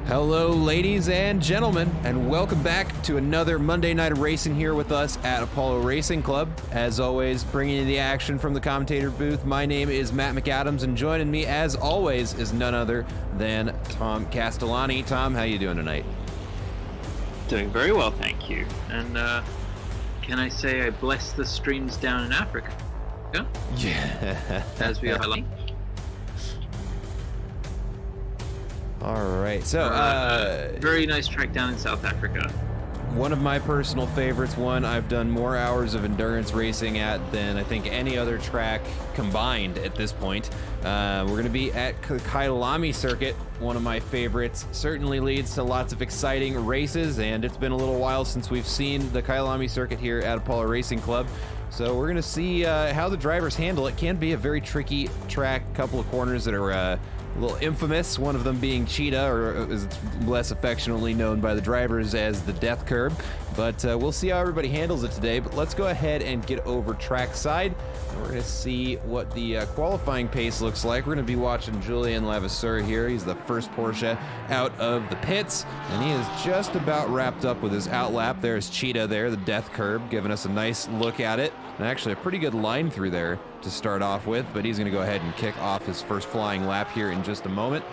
Hello, ladies and gentlemen, and welcome back to another Monday night of racing here with us at Apollo Racing Club. As always, bringing you the action from the commentator booth. My name is Matt McAdams, and joining me, as always, is none other than Tom Castellani. Tom, how you doing tonight? Doing very well, thank you. And can I say I bless the streams down in Africa? Yeah. As we are like. All right, so very nice track down in South Africa. One of my personal favorites, one I've done more hours of endurance racing at than I think any other track combined at this point. We're going to be at the Kyalami circuit, one of my favorites. Certainly leads to lots of exciting races, and it's been a little while since we've seen the Kyalami circuit here at Apollo Racing Club. So we're going to see how the drivers handle it. Can be a very tricky track, couple of corners that are a little infamous, one of them being Cheetah, or as it's less affectionately known by the drivers as the Death Curb. But we'll see how everybody handles it today. But let's go ahead and get over trackside. And we're going to see what the qualifying pace looks like. We're going to be watching Julien Levasseur here. He's the first Porsche out of the pits, and he is just about wrapped up with his outlap. There's Cheetah there, the Death Curb, giving us a nice look at it. And actually a pretty good line through there to start off with, but he's going to go ahead and kick off his first flying lap here in just a moment.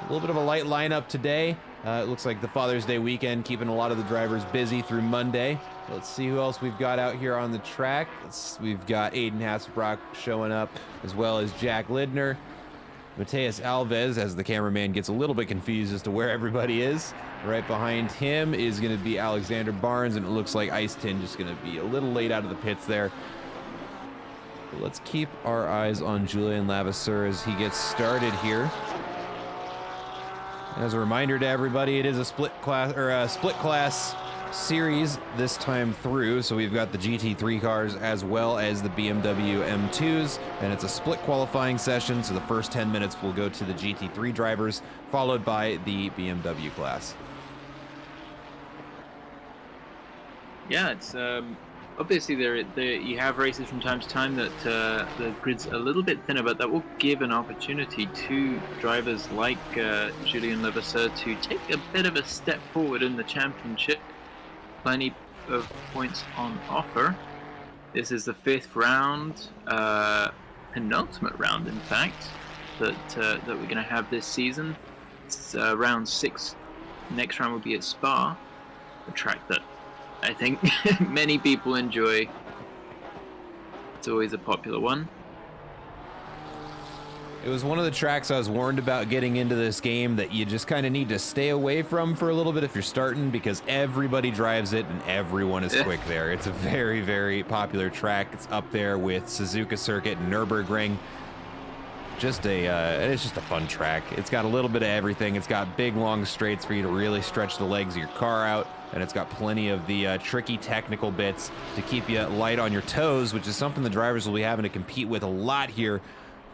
A little bit of a light lineup today. It looks like the Father's Day weekend keeping a lot of the drivers busy through Monday. Let's see who else we've got out here on the track. We've got Aiden Hasselbrock showing up, as well as Jack Lidner. Mateus Alves, as the cameraman gets a little bit confused as to where everybody is. Right behind him is going to be Alexander Barnes, and it looks like Ice Tin just going to be a little late out of the pits there. But let's keep our eyes on Julien Levasseur as he gets started here. As a reminder to everybody, it is a split class series this time through, so we've got the GT3 cars as well as the BMW M2s, and it's a split qualifying session, so the first 10 minutes will go to the GT3 drivers, followed by the BMW class. Yeah, it's obviously you have races from time to time that the grid's a little bit thinner, but that will give an opportunity to drivers like Julien Levasseur to take a bit of a step forward in the championship. Plenty of points on offer. This is the fifth round, penultimate round, in fact, that we're going to have this season. It's round 6. Next round will be at Spa, a track that I think many people enjoy. It's always a popular one. It was one of the tracks I was warned about getting into this game that you just kind of need to stay away from for a little bit if you're starting, because everybody drives it and everyone is quick there. It's a very, very popular track. It's up there with Suzuka Circuit and Nürburgring. It's just a fun track. It's got a little bit of everything. It's got big, long straights for you to really stretch the legs of your car out, and it's got plenty of the tricky technical bits to keep you light on your toes, which is something the drivers will be having to compete with a lot here.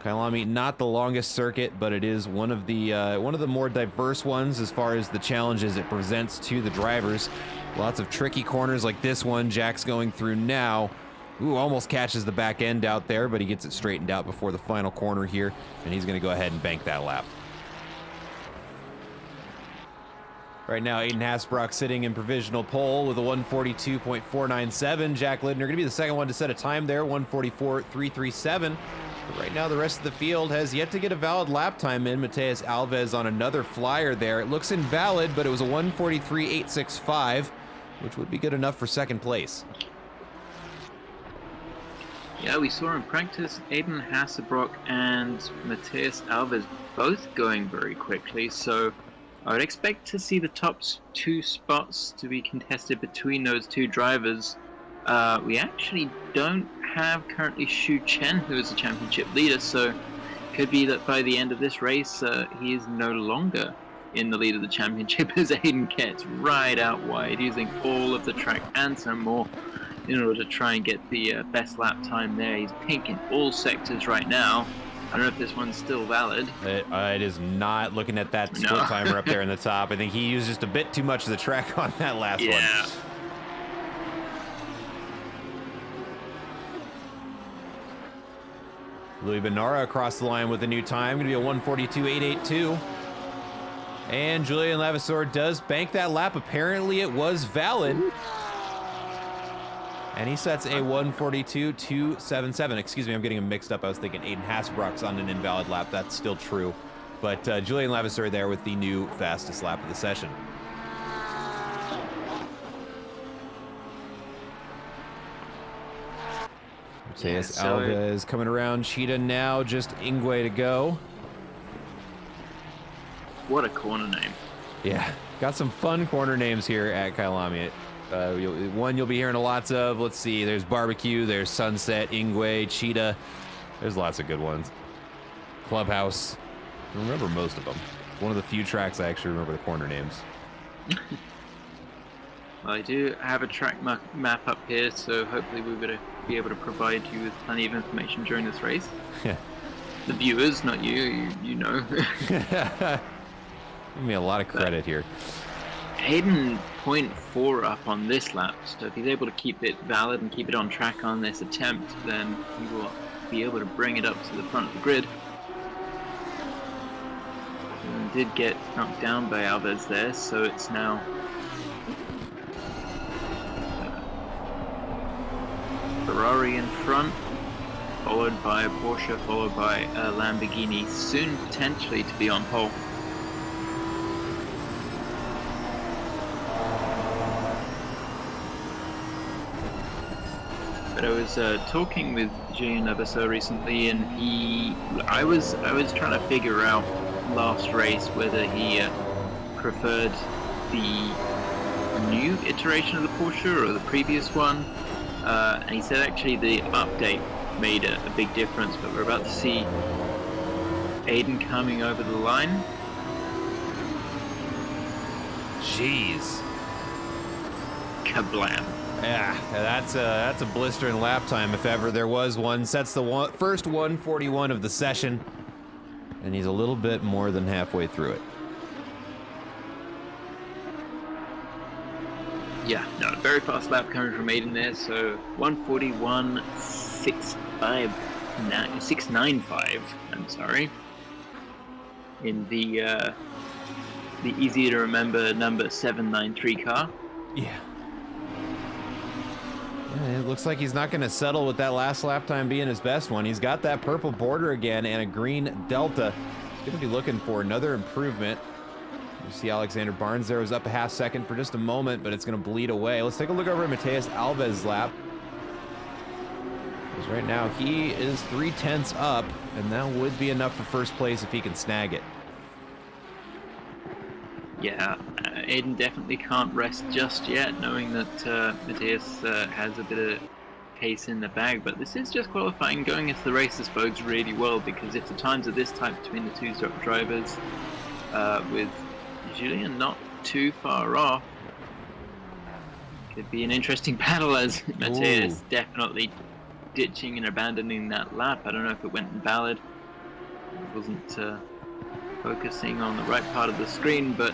Kyalami, not the longest circuit, but it is one of the more diverse ones as far as the challenges it presents to the drivers. Lots of tricky corners like this one Jack's going through now. Ooh, almost catches the back end out there, but he gets it straightened out before the final corner here, and he's going to go ahead and bank that lap. Right now, Aiden Hasselbrock sitting in provisional pole with a 142.497. Jack Lidner going to be the second one to set a time there, 144.337. But right now, the rest of the field has yet to get a valid lap time in. Mateus Alves on another flyer there. It looks invalid, but it was a 143.865, which would be good enough for second place. Yeah, we saw in practice Aiden Hasselbrock and Mateus Alves both going very quickly, so I would expect to see the top 2 spots to be contested between those two drivers. We actually don't have currently Xu Chen, who is the championship leader, so it could be that by the end of this race, he is no longer in the lead of the championship as Aiden gets right out wide, using all of the track and some more in order to try and get the best lap time there. He's pink in all sectors right now. I don't know if this one's still valid. It is not. Looking at that split timer up there in the top, I think he used just a bit too much of the track on that last one. Louis Benara across the line with a new time. Going to be a 142.882. And Julian Levasseur does bank that lap. Apparently it was valid. And he sets a 1:42.277. Excuse me, I'm getting him mixed up. I was thinking Aiden Hasselbrock's on an invalid lap. That's still true. But Julian Levasseur there with the new fastest lap of the session. Mateus Alves coming around. Cheetah now, just Ingwe to go. What a corner name. Yeah, got some fun corner names here at Kyalami. One you'll be hearing lots of. Let's see, there's Barbecue, there's Sunset, Ingwe, Cheetah. There's lots of good ones. Clubhouse. I remember most of them. It's one of the few tracks I actually remember the corner names. Well, I do have a track map up here, so hopefully we're going to be able to provide you with plenty of information during this race. Yeah. The viewers, not you, you know. Give me a lot of credit here. Aiden 0.4 up on this lap, so if he's able to keep it valid and keep it on track on this attempt, then he will be able to bring it up to the front of the grid. And did get knocked down by Alves there, so it's now Ferrari in front, followed by a Porsche, followed by a Lamborghini, soon potentially to be on pole. But I was talking with Julian Levasseur recently, and I was trying to figure out last race whether he preferred the new iteration of the Porsche or the previous one, and he said actually the update made a big difference. But we're about to see Aiden coming over the line. Jeez. Kablam. Yeah, that's a blistering lap time if ever there was one. Sets the first 1:41 of the session, and he's a little bit more than halfway through it. Yeah, no, very fast lap coming from Aiden there. So 1:41.695. I'm sorry. In the easy to remember number 793 car. Yeah. It looks like he's not going to settle with that last lap time being his best one. He's got that purple border again and a green delta. He's going to be looking for another improvement. You see Alexander Barnes there was up a half second for just a moment, but it's going to bleed away. Let's take a look over at Mateus Alves' lap. Because right now he is 0.3 up, and that would be enough for first place if he can snag it. Yeah, Aiden definitely can't rest just yet, knowing that Mateus has a bit of pace in the bag. But this is just qualifying. Going into the race, this bodes really well, because if the times are this tight between the two drivers, with Julian not too far off, could be an interesting battle, as Mateus definitely ditching and abandoning that lap. I don't know if it went invalid. It wasn't focusing on the right part of the screen, but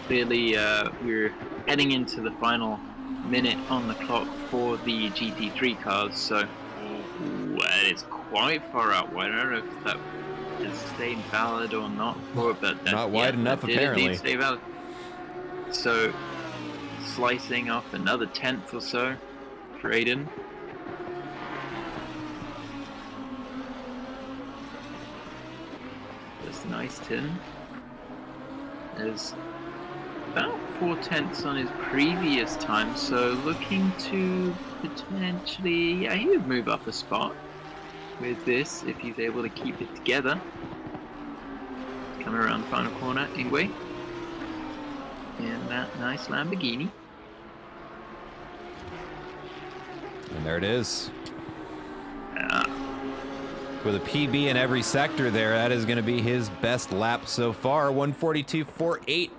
clearly we're heading into the final minute on the clock for the GT3 cars, so it's quite far out wide. I don't know if that is stayed valid or not for it, but not wide enough apparently. Stay valid. So slicing off another 10th or so for Aiden. Just nice tin. There's about 4/10 on his previous time, so looking to potentially, yeah, he would move up a spot with this if he's able to keep it together. Coming around the final corner, Ingwe. And that nice Lamborghini. And there it is. With a PB in every sector there, that is going to be his best lap so far. 1:42.48.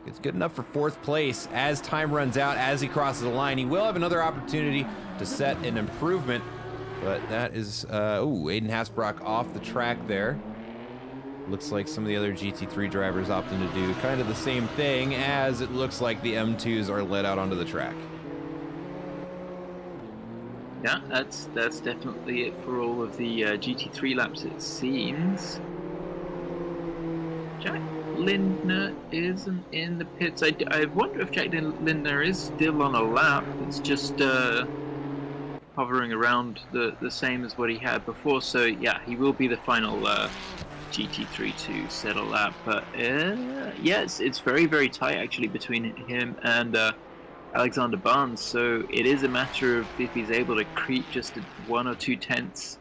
It's good enough for fourth place. As time runs out, as he crosses the line, he will have another opportunity to set an improvement. But that is, Aiden Hasselbrock off the track there. Looks like some of the other GT3 drivers opting to do kind of the same thing, as it looks like the M2s are let out onto the track. Yeah, that's definitely it for all of the GT3 laps, it seems. Jack, Lindner isn't in the pits. I wonder if Jack Lindner is still on a lap. It's just hovering around the same as what he had before. So yeah, he will be the final GT3 to set a lap. But yeah, it's very, very tight actually between him and Alexander Barnes. So it is a matter of if he's able to creep just 1 or 2 tenths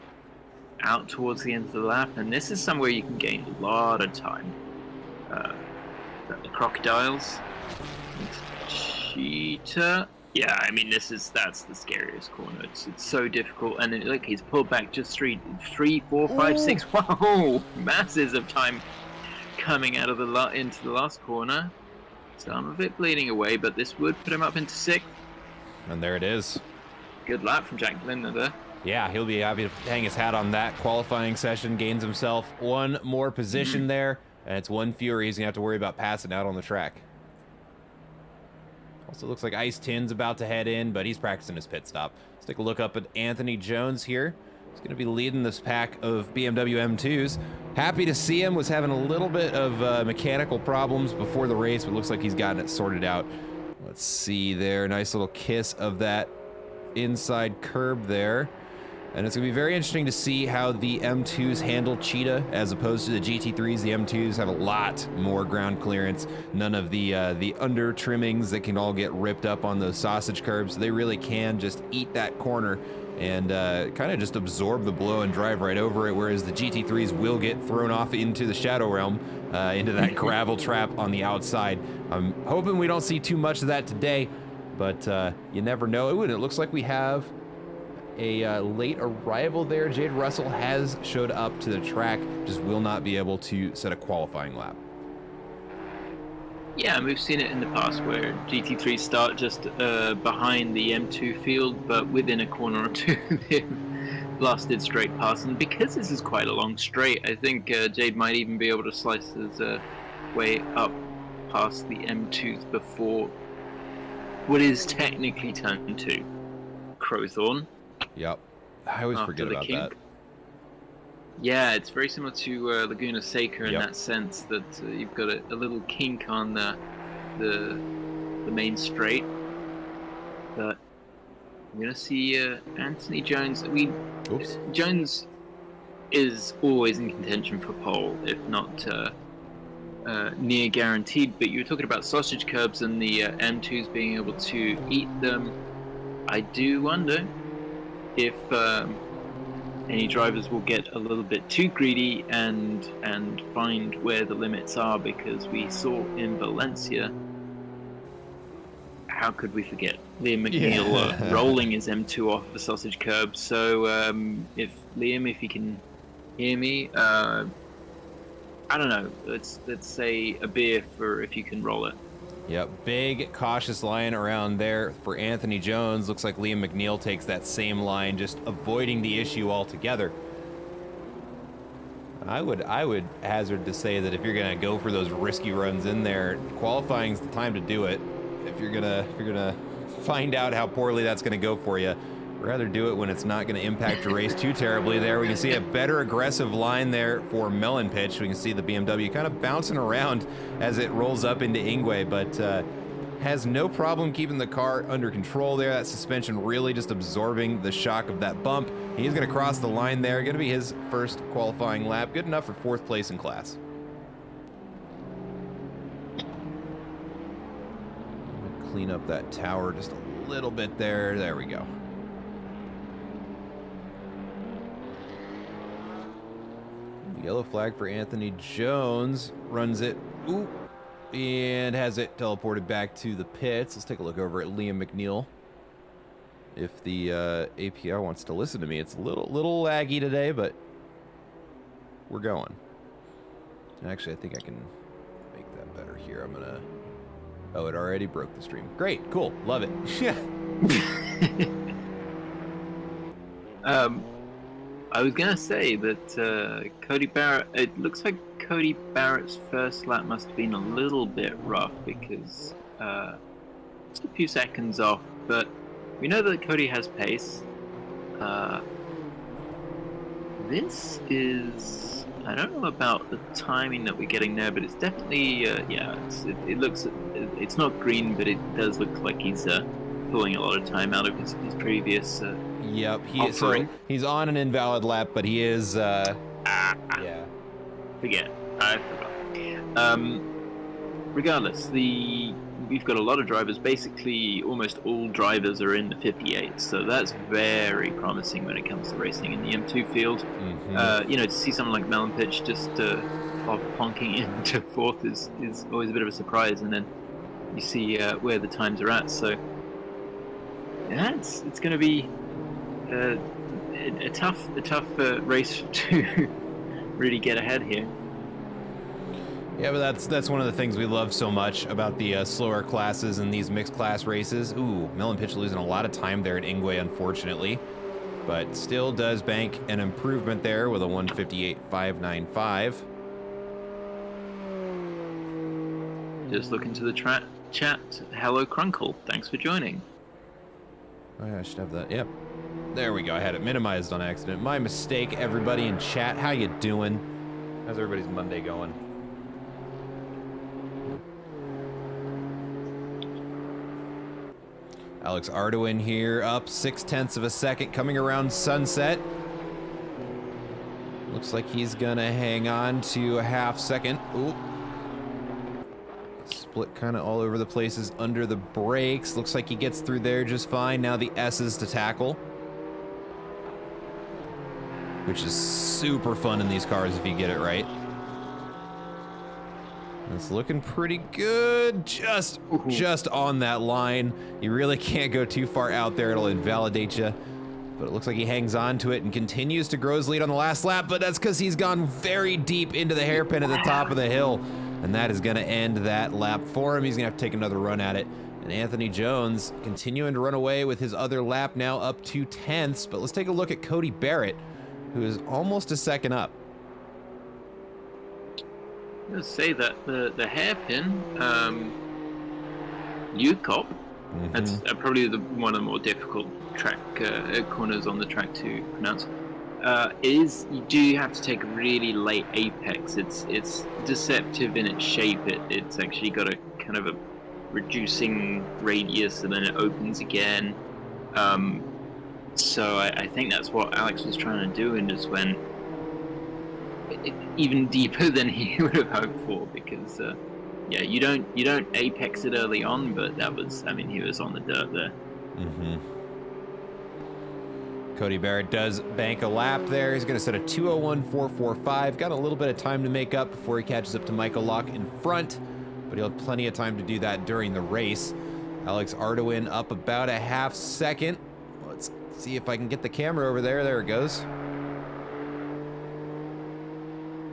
out towards the end of the lap. And this is somewhere you can gain a lot of time. The crocodiles, cheetah. Yeah, I mean that's the scariest corner. It's so difficult, and look, he's pulled back just 3, 4, 5, 6. Whoa, masses of time coming out of into the last corner. Some of it bleeding away, but this would put him up into 6th. And there it is. Good lap from Jack Lindner there. Yeah, he'll be happy to hang his hat on that qualifying session. Gains himself 1 more position there. And it's 1 fewer he's going to have to worry about passing out on the track. Also looks like Ice Tin's about to head in, but he's practicing his pit stop. Let's take a look up at Anthony Jones here. He's going to be leading this pack of BMW M2s. Happy to see him. Was having a little bit of mechanical problems before the race, but looks like he's gotten it sorted out. Let's see there. Nice little kiss of that inside curb there. And it's going to be very interesting to see how the M2s handle Cheetah as opposed to the GT3s. The M2s have a lot more ground clearance. None of the under trimmings that can all get ripped up on those sausage curbs. They really can just eat that corner and kind of just absorb the blow and drive right over it, whereas the GT3s will get thrown off into the Shadow Realm, into that gravel trap on the outside. I'm hoping we don't see too much of that today, but you never know. It looks like we have a late arrival there. Jade Russell has showed up to the track, just will not be able to set a qualifying lap. Yeah, and we've seen it in the past where GT3 start just behind the M2 field, but within a corner or two they've blasted straight past. And because this is quite a long straight, I think Jade might even be able to slice his way up past the M2s before what is technically turn 2, Crowthorne. Yep. I always forget about that. Yeah, it's very similar to Laguna Seca in that sense that you've got a little kink on the main straight. But we're going to see Anthony Jones. Jones is always in contention for pole, if not near guaranteed. But you were talking about sausage curbs and the M2s being able to eat them. I do wonder if any drivers will get a little bit too greedy and find where the limits are, because we saw in Valencia, how could we forget Liam McNeil rolling his M2 off the sausage curb. So if you can hear me, I don't know, let's say a beer for if you can roll it. Yep, big cautious line around there for Anthony Jones. Looks like Liam McNeil takes that same line, just avoiding the issue altogether. I would hazard to say that if you're gonna go for those risky runs in there, qualifying's the time to do it. If you're gonna find out how poorly that's gonna go for you, rather do it when it's not going to impact your race too terribly there. We can see a better aggressive line there for Melon Pitch. We can see the BMW kind of bouncing around as it rolls up into Ingwe, but has no problem keeping the car under control there. That suspension really just absorbing the shock of that bump. He's going to cross the line there. Going to be his first qualifying lap. Good enough for 4th place in class. Clean up that tower just a little bit there. There we go. Yellow flag for Anthony Jones, runs it, and has it teleported back to the pits. Let's take a look over at Liam McNeil. If the API wants to listen to me, it's a little laggy today, but we're going. Actually, I think I can make that better here. I'm gonna, oh, it already broke the stream. Great, cool, love it. I was gonna say that Cody Barrett. It looks like Cody Barrett's first lap must have been a little bit rough because just a few seconds off. But we know that Cody has pace. This is I don't know about the timing that we're getting there, but it's definitely yeah. It looks it's not green, but it does look like he's pulling a lot of time out of his previous. Yep, offering. so he's on an invalid lap, but he is. Yeah. I forgot. Regardless, we've got a lot of drivers. Basically, almost all drivers are in the 58, so that's very promising when it comes to racing in the M2 field. Mm-hmm. You know, to see someone like Pitch just plonking into fourth is always a bit of a surprise, and then you see where the times are at. So yeah, it's going to be a tough race to really get ahead here. Yeah, but that's one of the things we love so much about the slower classes and these mixed class races. Ooh, Pitch losing a lot of time there at Ingwe, unfortunately, but still does bank an improvement there with a 158.595. Just look into the chat. Hello, Crunkle. Thanks for joining. Oh, yeah, I should have that. Yep. There we go. I had it minimized on accident. My mistake, everybody in chat. How you doing? How's everybody's Monday going? Alex Arduin here, up 0.6 of a second, coming around sunset. Looks like he's gonna hang on to a half second. Ooh. Split kind of all over the places under the brakes. Looks like he gets through there just fine. Now the S's to tackle, which is super fun in these cars if you get it right. It's looking pretty good, just on that line. You really can't go too far out there, it'll invalidate you. But it looks like he hangs on to it and continues to grow his lead on the last lap, but that's because he's gone very deep into the hairpin at the top of the hill. And that is gonna end that lap for him. He's gonna have to take another run at it. And Anthony Jones continuing to run away with his other lap, now up 2/10. But let's take a look at Cody Barrett, who is almost a second up. Let's say that the hairpin, Ukop, that's probably one of the more difficult track corners on the track to pronounce. Is you do have to take a really late apex. It's deceptive in its shape. It's actually got a kind of a reducing radius, and then it opens again. So I think that's what Alex was trying to do, and just went even deeper than he would have hoped for, because yeah, you don't apex it early on, but that was, I mean, he was on the dirt there. Cody Barrett does bank a lap there. He's going to set a 2:01.445. Got a little bit of time to make up before he catches up to Michael Locke in front, but he'll have plenty of time to do that during the race. Alex Arduin up about a half second. Let's see if I can get the camera over there. There it goes.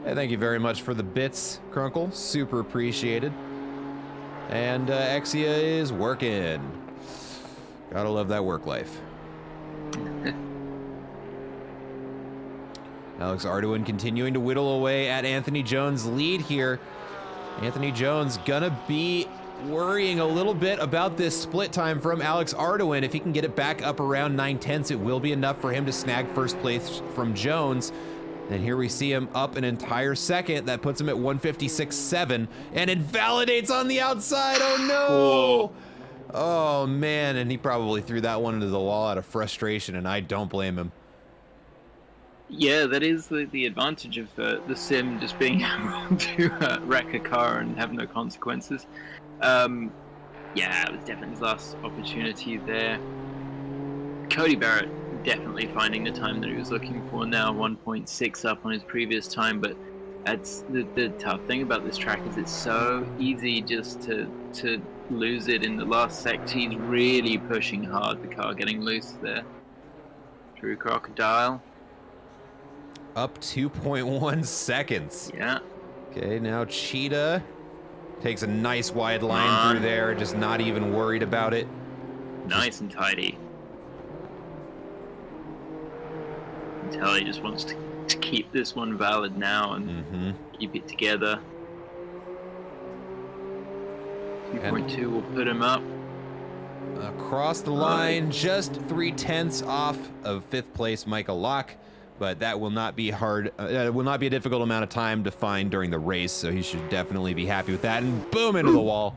Hey, thank you very much for the bits, Crunkle. Super appreciated. And Exia is working. Gotta love that work life. Alex Arduin continuing to whittle away at Anthony Jones' lead here. Anthony Jones gonna be worrying a little bit about this split time from Alex Arduin. If he can get it back up around 9/10, it will be enough for him to snag first place from Jones. And here we see him up an entire second. That puts him at 156.7 and invalidates on the outside. Oh no! Oh man, and he probably threw that one into the wall out of frustration, and I don't blame him. Yeah, that is the advantage of the sim, just being able to wreck a car and have no consequences. Yeah, it was definitely his last opportunity there. Cody Barrett definitely finding the time that he was looking for now, 1.6 up on his previous time, but that's the tough thing about this track, is it's so easy just to lose it in the last sector. He's really pushing hard, the car getting loose there. Drew Crocodile. Up 2.1 seconds. Yeah. Okay, now Cheetah takes a nice wide line through there, just not even worried about it. Nice and tidy. Until he just wants to keep this one valid now and keep it together. 2.2 will put him up. Across the line, just 0.3 off of 5th place Michael Locke. but that will not be hard. It will not be a difficult amount of time to find during the race, so he should definitely be happy with that. And boom, into the wall.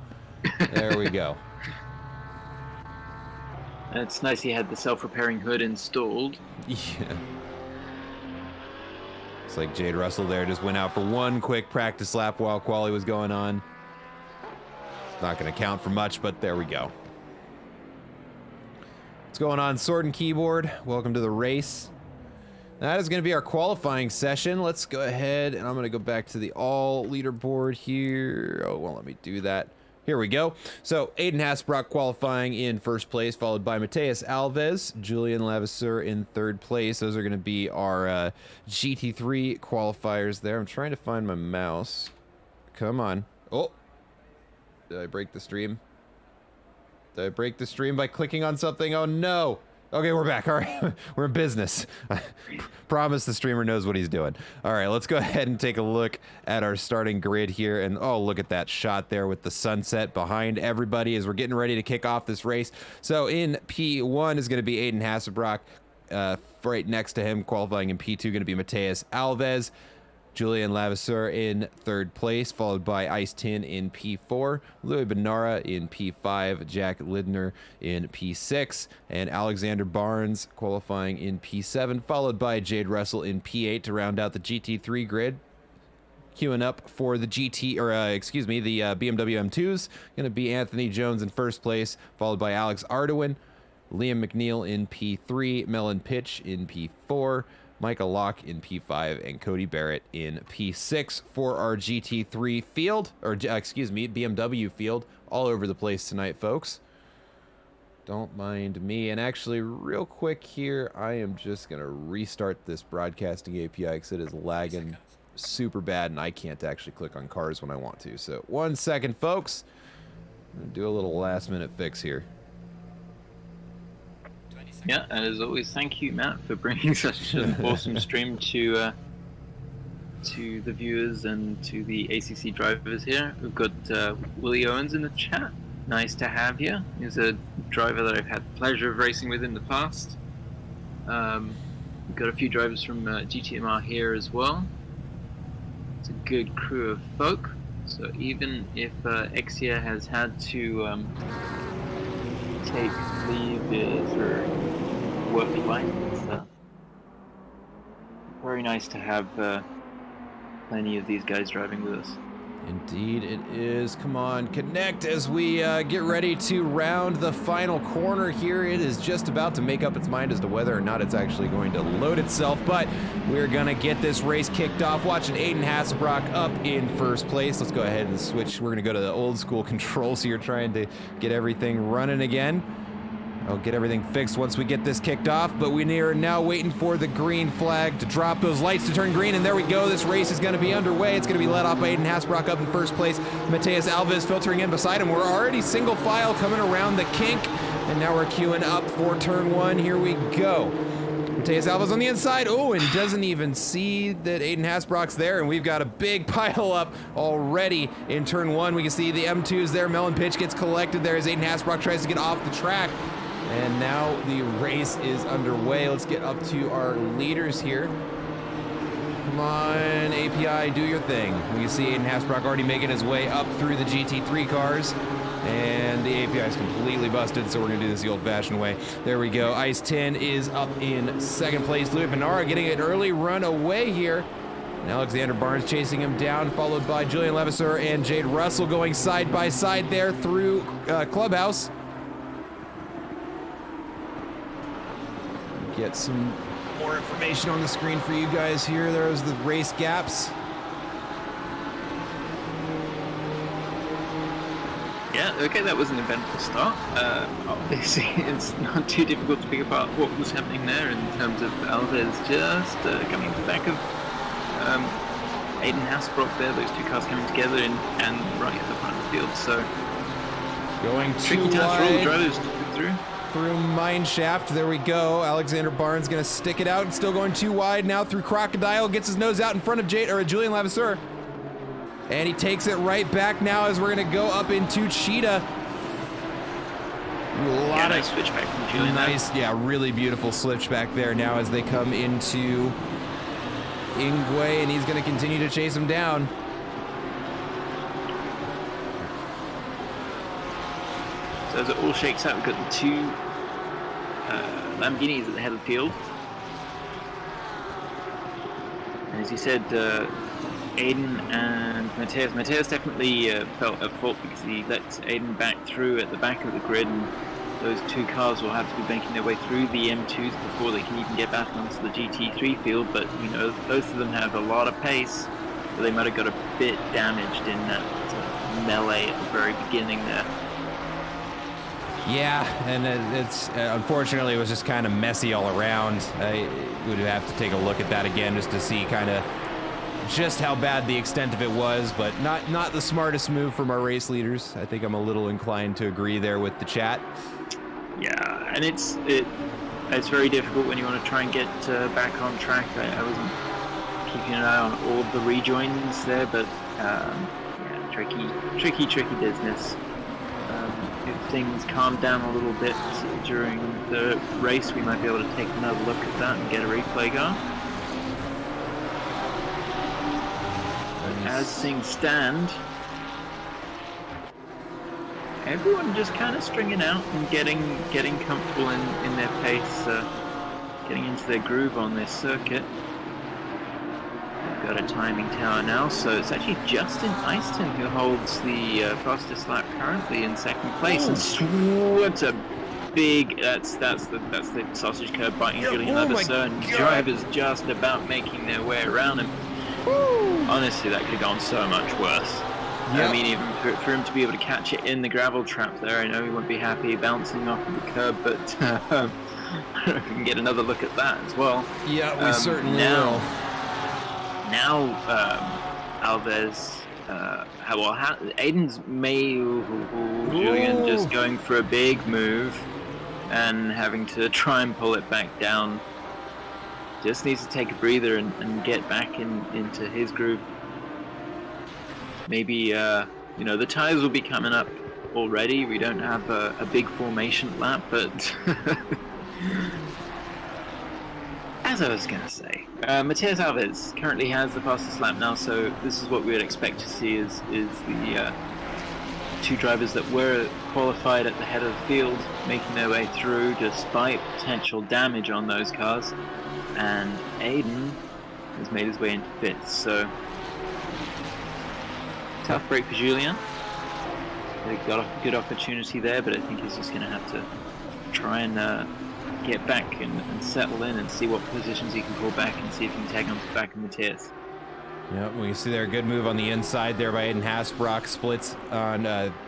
There we go. It's nice he had the self-repairing hood installed. Yeah. Looks like Jade Russell there just went out for one quick practice lap while quali was going on. Not going to count for much, but there we go. What's going on, Sword and Keyboard? Welcome to the race. That is going to be our qualifying session. Let's go ahead, and I'm going to go back to the all leaderboard here. Oh, well, let me do that. Here we go. So, Aiden Hasbrock qualifying in first place, followed by Mateus Alves, Julian Levasseur in third place. Those are going to be our GT3 qualifiers there. I'm trying to find my mouse. Come on. Oh. Did I break the stream? Did I break the stream by clicking on something? Oh, no. Okay, we're back. All right, we're in business. I promise the streamer knows what he's doing. All right, let's go ahead and take a look at our starting grid here. And oh, look at that shot there with the sunset behind everybody as we're getting ready to kick off this race. So in P1 is going to be Aiden Hasselbrock. Right next to him, qualifying in P2, going to be Mateus Alves. Julian Levasseur in third place, followed by Ice Tin in P4, Louis Benara in P5, Jack Lidner in P6, and Alexander Barnes qualifying in P7, followed by Jade Russell in P8 to round out the GT3 grid. Queuing up for the the BMW M2s, going to be Anthony Jones in first place, followed by Alex Ardoin, Liam McNeil in P3, Melon Pitch in P4, Michael Locke in P5, and Cody Barrett in P6 for our GT3 field, or BMW field, all over the place tonight, folks. Don't mind me. And actually, real quick here, I am just going to restart this broadcasting API because it is lagging super bad, and I can't actually click on cars when I want to. So 1 second, folks. I'm going to do a little last-minute fix here. Yeah, and as always, thank you, Matt, for bringing such an awesome stream to the viewers and to the ACC drivers here. We've got Willie Owens in the chat. Nice to have you. He's a driver that I've had the pleasure of racing with in the past. We've got a few drivers from GTMR here as well. It's a good crew of folk. So even if Exia has had to take leave for work life, it's very nice to have plenty of these guys driving with us. Indeed it is. Come on, connect as we get ready to round the final corner here. It is just about to make up its mind as to whether or not it's actually going to load itself, but we're gonna get this race kicked off. Watching Aiden Hasselbrock up in first place. Let's go ahead and switch. We're gonna go to the old school controls here, trying to get everything running again. I'll get everything fixed once we get this kicked off, but we are now waiting for the green flag to drop, those lights to turn green, and there we go. This race is going to be underway. It's going to be led off by Aiden Hasbrock up in first place. Mateus Alves filtering in beside him. We're already single file coming around the kink, and now we're queuing up for turn one. Here we go. Mateus Alves on the inside. Oh, and doesn't even see that Aiden Hasbrock's there, and we've got a big pile up already in turn one. We can see the M2s there. Melon Pitch gets collected there as Aiden Hasbrock tries to get off the track. And now the race is underway. Let's get up to our leaders here. Come on, API, do your thing. We can see Aiden Hasbrock already making his way up through the GT3 cars. And the API is completely busted, so we're going to do this the old-fashioned way. There we go. Ice 10 is up in second place. Louis Benara getting an early run away here. And Alexander Barnes chasing him down, followed by Julian Levasseur and Jade Russell going side by side there through Clubhouse. Get some more information on the screen for you guys here. There's the race gaps. Yeah, okay, that was an eventful start. Obviously, it's not too difficult to pick apart what was happening there in terms of Alves just coming to the back of Aiden Hasbrock there, those two cars coming together and right at the front of the field. So, going tricky task for all the drivers to get through. Through Mine Shaft, there we go. Alexander Barnes gonna stick it out and still going too wide now through Crocodile, gets his nose out in front of Julian Levasseur. And he takes it right back now as we're gonna go up into Cheetah. Nice switchback from Julian. Nice, yeah, really beautiful switchback there now as they come into Ingwe, and he's going to continue to chase him down. So as it all shakes out, we've got the two Lamborghinis at the head of the field. And as you said, Aiden and Mateus definitely felt at fault because he let Aiden back through at the back of the grid, and those two cars will have to be making their way through the M2s before they can even get back onto the GT3 field. But you know, both of them have a lot of pace, so they might have got a bit damaged in that melee at the very beginning there. Yeah, and it's unfortunately it was just kind of messy all around. I would have to take a look at that again just to see kind of just how bad the extent of it was, but not the smartest move from our race leaders. I think I'm a little inclined to agree there with the chat. Yeah, and it's very difficult when you want to try and get back on track. I wasn't keeping an eye on all of the rejoins there, but yeah, tricky business. If things calm down a little bit during the race, we might be able to take another look at that and get a replay going. As things stand, everyone just kind of stringing out and getting comfortable in their pace, getting into their groove on this circuit. We've got a timing tower now, so it's actually Justin Eiston who holds the fastest lap currently in second place. And what a big, that's the sausage curb biting Julian Levasseur, and drivers just about making their way around him. Honestly, that could have gone so much worse. Yep. I mean, even for him to be able to catch it in the gravel trap there, I know he won't be happy bouncing off of the curb, but I don't know if we can get another look at that as well. Yeah, we certainly will. Now, Alves, Aiden's Julian just going for a big move and having to try and pull it back down. Just needs to take a breather and get back into his groove. Maybe, you know, the tires will be coming up already. We don't have a big formation lap, but as I was going to say, Mateus Alves currently has the fastest lap now, so this is what we would expect to see is the two drivers that were qualified at the head of the field making their way through despite potential damage on those cars. And Aiden has made his way into fifth, so tough break for Julien. They got a good opportunity there, but I think he's just going to have to try and get back and settle in and see what positions he can pull back and see if he can tag on to the back of Mateus. Yep, we can see there a good move on the inside there by Aiden Hasbrock, splits on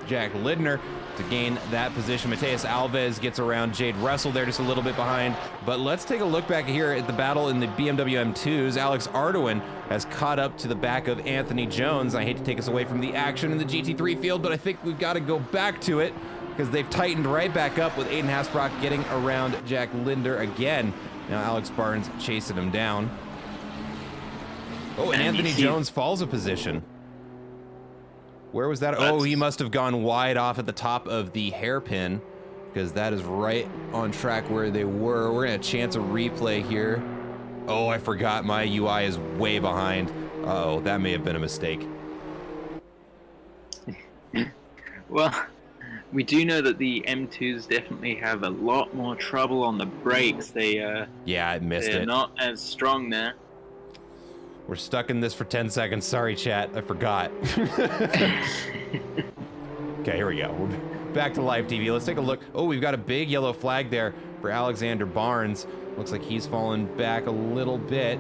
Jack Lindner to gain that position. Mateus Alves gets around Jade Russell there just a little bit behind. But let's take a look back here at the battle in the BMW M2s. Alex Ardoin has caught up to the back of Anthony Jones. I hate to take us away from the action in the GT3 field, but I think we've got to go back to it because they've tightened right back up with Aiden Hasbrock getting around Jack Linder again. Now Alex Barnes chasing him down. Oh, and Anthony Jones falls a position. Where was that? Oh, he must have gone wide off at the top of the hairpin because that is right on track where they were. We're going to chance a replay here. Oh, I forgot my UI is way behind. Uh-oh, that may have been a mistake. Well, we do know that the M2s definitely have a lot more trouble on the brakes. They're not as strong there. We're stuck in this for 10 seconds. Sorry, chat. I forgot. Okay, here we go. We're back to live TV. Let's take a look. Oh, we've got a big yellow flag there for Alexander Barnes. Looks like he's fallen back a little bit.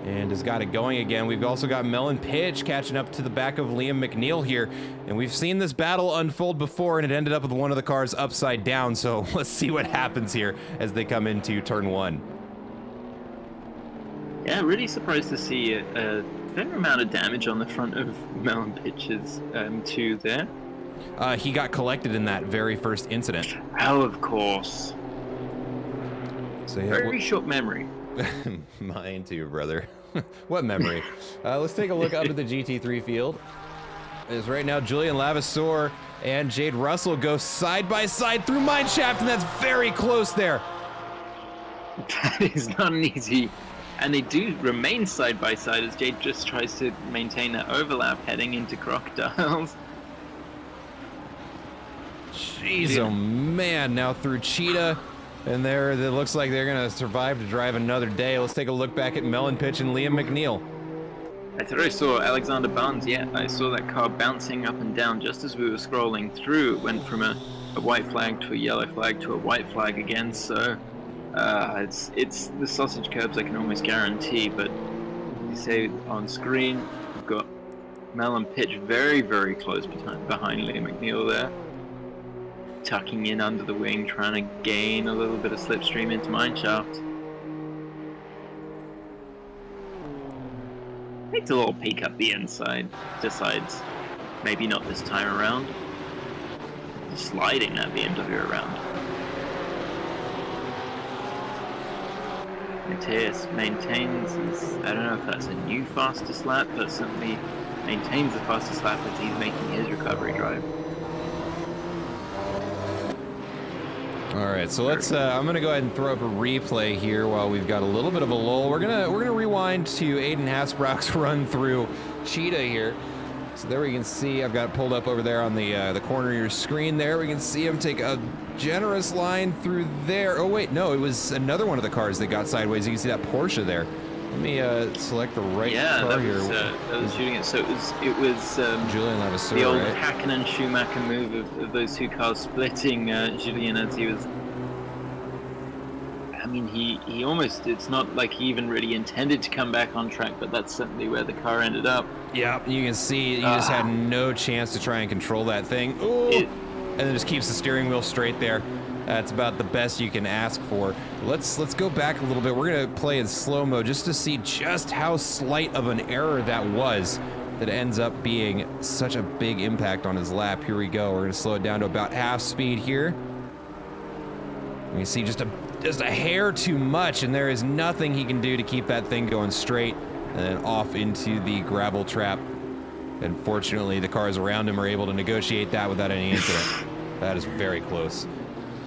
And has got it going again. We've also got Melon Pitch catching up to the back of Liam McNeil here. And we've seen this battle unfold before, and it ended up with one of the cars upside down. So let's see what happens here as they come into turn one. Yeah, really surprised to see a fair amount of damage on the front of Melon Pitch's M2 there. He got collected in that very first incident. Oh, of course. So, yeah, very short memory. Mine too, brother. What memory? Let's take a look up at the GT3 field. As right now, Julian Levasseur and Jade Russell go side by side through mine shaft, and that's very close there. That is not an easy, and they do remain side by side as Jade just tries to maintain that overlap heading into Crocodiles. Jeez, oh man, now through Cheetah, and there it looks like they're gonna survive to drive another day. Let's take a look back at Melon Pitch and Liam McNeil. I thought I saw Alexander Barnes, yeah, I saw that car bouncing up and down just as we were scrolling through. It went from a white flag to a yellow flag to a white flag again, so it's the sausage curbs, I can almost guarantee, but you say on screen, we've got Melon Pitch very, very close behind Liam McNeil there. Tucking in under the wing, trying to gain a little bit of slipstream into mineshaft. Takes a little peek up the inside, decides maybe not this time around. Sliding that BMW around. Matthias maintains his, I don't know if that's a new fastest lap, but certainly maintains the fastest lap as he's making his recovery drive. All right, so let's. I'm gonna go ahead and throw up a replay here while we've got a little bit of a lull. We're gonna rewind to Aiden Hasbrock's run through Cheetah here. So there we can see. I've got it pulled up over there on the corner of your screen. There we can see him take a generous line through there. Oh wait, no, it was another one of the cars that got sideways. You can see that Porsche there. Let me select the right car here. Yeah, that was shooting it. So it was Julian Levasseur, the old right? Hakkinen Schumacher move of those two cars splitting Julian as he was. I mean, he almost. It's not like he even really intended to come back on track, but that's certainly where the car ended up. Yeah, you can see he just had no chance to try and control that thing. Ooh, and then just keeps the steering wheel straight there. That's about the best you can ask for. Let's go back a little bit. We're gonna play in slow-mo just to see just how slight of an error that was that ends up being such a big impact on his lap. Here we go. We're gonna slow it down to about half speed here. You can see just a hair too much, and there is nothing he can do to keep that thing going straight, and then off into the gravel trap. And fortunately, the cars around him are able to negotiate that without any incident. That is very close.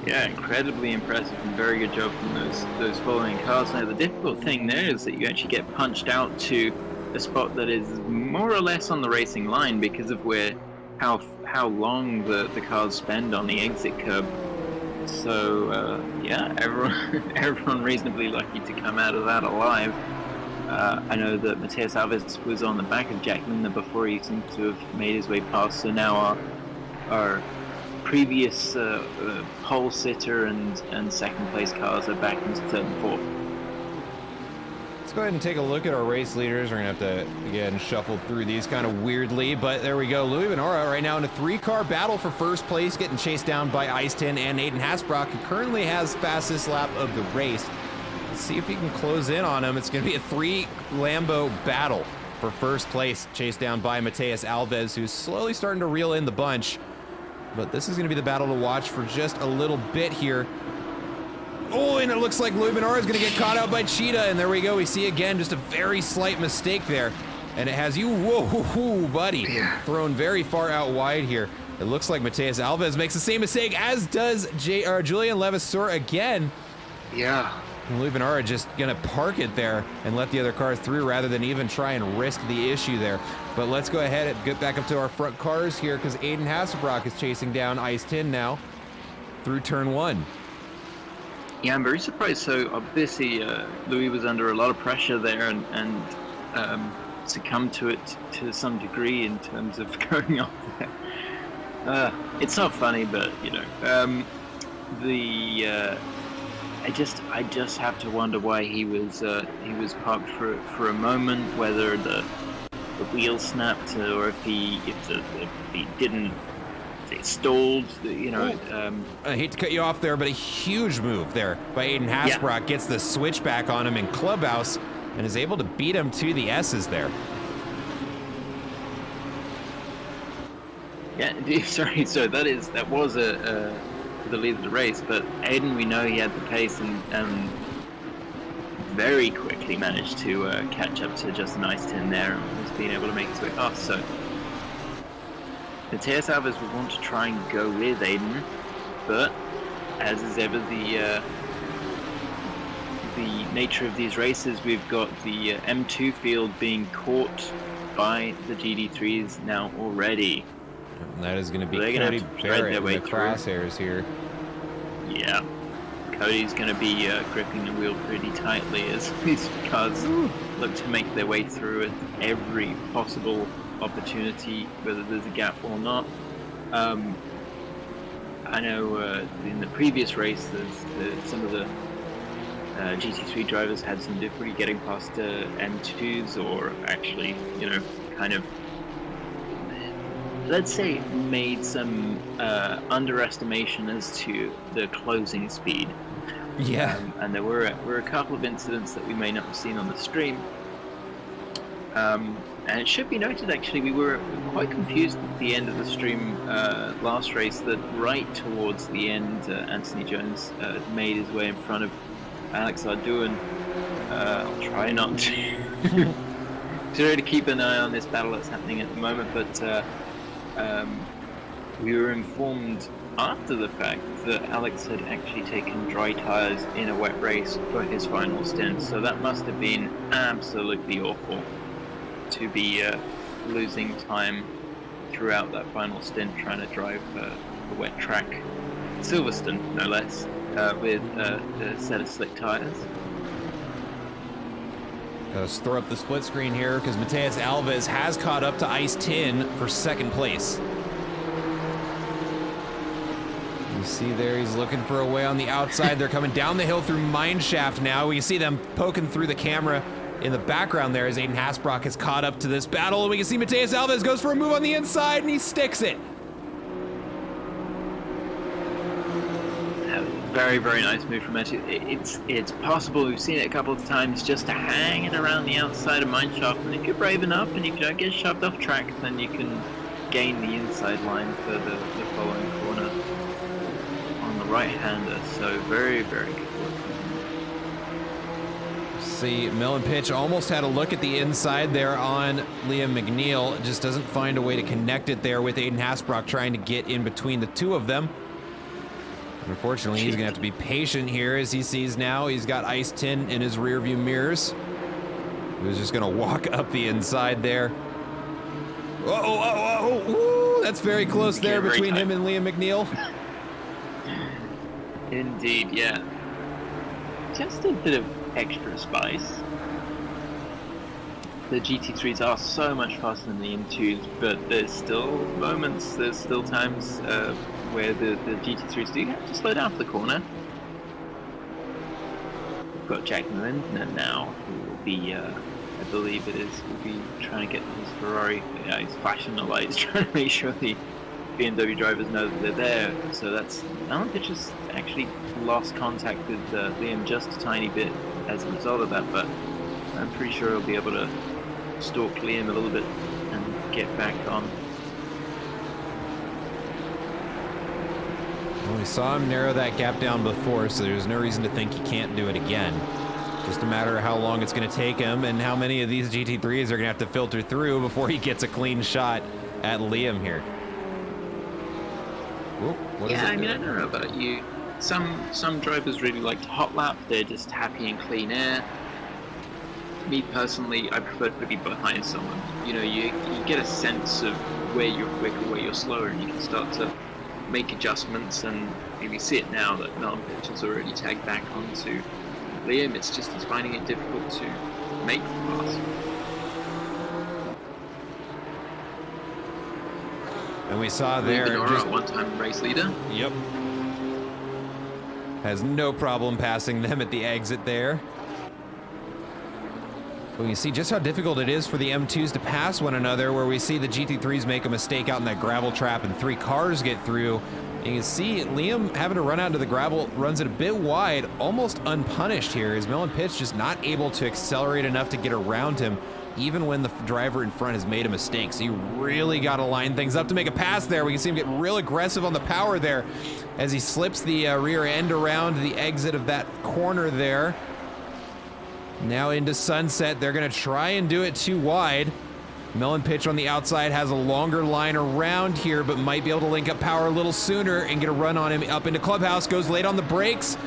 Yeah, incredibly impressive and very good job from those following cars. Now, the difficult thing there is that you actually get punched out to a spot that is more or less on the racing line because of how long the cars spend on the exit curb. So yeah, everyone reasonably lucky to come out of that alive. I know that Matthias Alves was on the back of Jack Lindner before he seemed to have made his way past. So now our previous pole sitter and second place cars are back into third and fourth. Let's go ahead and take a look at our race leaders. We're gonna have to again shuffle through these kind of weirdly, but there we go. Louis Benora right now in a 3-car battle for first place, getting chased down by Ice-Tin and Aiden Hasbrock, who currently has fastest lap of the race. Let's see if he can close in on him. It's gonna be a 3 Lambo battle for first place, chased down by Matthias Alves, who's slowly starting to reel in the bunch. But this is going to be the battle to watch for just a little bit here. Oh, and it looks like Louis Benora is going to get caught out by Cheetah. And there we go. We see again just a very slight mistake there. And it has you, whoa, buddy, thrown very far out wide here. It looks like Matthias Alves makes the same mistake, as does Julian Levasseur again. Yeah. And Louis Benora just going to park it there and let the other cars through rather than even try and risk the issue there. But let's go ahead and get back up to our front cars here because Aiden Hasbrock is chasing down Ice-Tin now through turn 1. Yeah, I'm very surprised. So obviously Louis was under a lot of pressure there and succumbed to it to some degree in terms of going off there. It's not funny, but you know, I just have to wonder why he was parked for a moment, whether the wheel snapped or if he didn't, it stalled. You know. I hate to cut you off there, but a huge move there by Aiden Hasbrock gets the switchback on him in clubhouse and is able to beat him to the S's there. Yeah, sorry. So that was a for the lead of the race, but Aiden, we know he had the pace and very quickly managed to catch up to Justin Ice-Tin there and was being able to make his way past. So Mateus Alves will want to try and go with Aiden, but as is ever the nature of these races, we've got the M2 field being caught by the GT3s now already. And that is going to be They're Cody gonna Barrett in the through. crosshairs here. Yeah, Cody's going to be gripping the wheel pretty tightly as these cars look to make their way through at every possible opportunity, whether there's a gap or not. I know in the previous race, some of the GT3 drivers had some difficulty getting past M2s, or actually, kind of, let's say, made some underestimation as to the closing speed. Yeah. And there were a couple of incidents that we may not have seen on the stream. And it should be noted, actually, we were quite confused at the end of the stream last race that right towards the end, Anthony Jones made his way in front of Alex Arduin. I'll try not to to keep an eye on this battle that's happening at the moment, but we were informed after the fact that Alex had actually taken dry tires in a wet race for his final stint, so that must have been absolutely awful to be losing time throughout that final stint trying to drive a wet track, Silverstone no less, with a set of slick tires. Let's throw up the split screen here because Mateus Alves has caught up to Ice Tin for second place. You see there, he's looking for a way on the outside. They're coming down the hill through Mineshaft now. We can see them poking through the camera in the background there as Aiden Hasbrock has caught up to this battle. And we can see Mateus Alves goes for a move on the inside and he sticks it. Very, very nice move from Matthew. It's possible, we've seen it a couple of times, just to hang it around the outside of Mineshaft, and if you're brave enough and if you don't get shoved off track, then you can gain the inside line for the following corner on the right-hander. So very, very good work from him. See, Melon Pitch almost had a look at the inside there on Liam McNeil. Just doesn't find a way to connect it there with Aiden Hasbrock trying to get in between the two of them. Unfortunately, he's going to have to be patient here as he sees now he's got Ice Tin in his rearview mirrors. He was just going to walk up the inside there. Ooh, that's very close there between him and Liam McNeil. Indeed, yeah. Just a bit of extra spice. The GT3s are so much faster than the M2s, but there's still moments, there's still times where the GT3s do have to slow down for the corner. We've got Jack Lindner now, who will be, I believe it is, will be trying to get his Ferrari. Yeah, he's flashing the lights, trying to make sure the BMW drivers know that they're there. So that's, Alan Pitch has actually lost contact with Liam just a tiny bit as a result of that, but I'm pretty sure he'll be able to stalk Liam a little bit and get back on. Well, we saw him narrow that gap down before, so there's no reason to think he can't do it again. Just a matter of how long it's going to take him and how many of these GT3s are going to have to filter through before he gets a clean shot at Liam here. Whoa, what is it? I mean, I don't know about you. Some drivers really like to hot lap. They're just happy in clean air. Me personally, I prefer to be behind someone. You know, you get a sense of where you're quick or where you're slower, and you can start to make adjustments. And maybe see it now that Melon Pitch has already tagged back onto Liam. It's just he's finding it difficult to make the pass. And we saw there just one-time race leader. Yep. Has no problem passing them at the exit there. Well, you see just how difficult it is for the M2s to pass one another, where we see the GT3s make a mistake out in that gravel trap and 3 cars get through. And you can see Liam having to run out into the gravel, runs it a bit wide, almost unpunished here, as Melon Pitch just not able to accelerate enough to get around him, even when the driver in front has made a mistake. So you really got to line things up to make a pass there. We can see him get real aggressive on the power there as he slips the rear end around the exit of that corner there. Now into Sunset, they're going to try and do it too wide. Melon Pitch on the outside has a longer line around here, but might be able to link up Power a little sooner and get a run on him up into Clubhouse. Goes late on the brakes.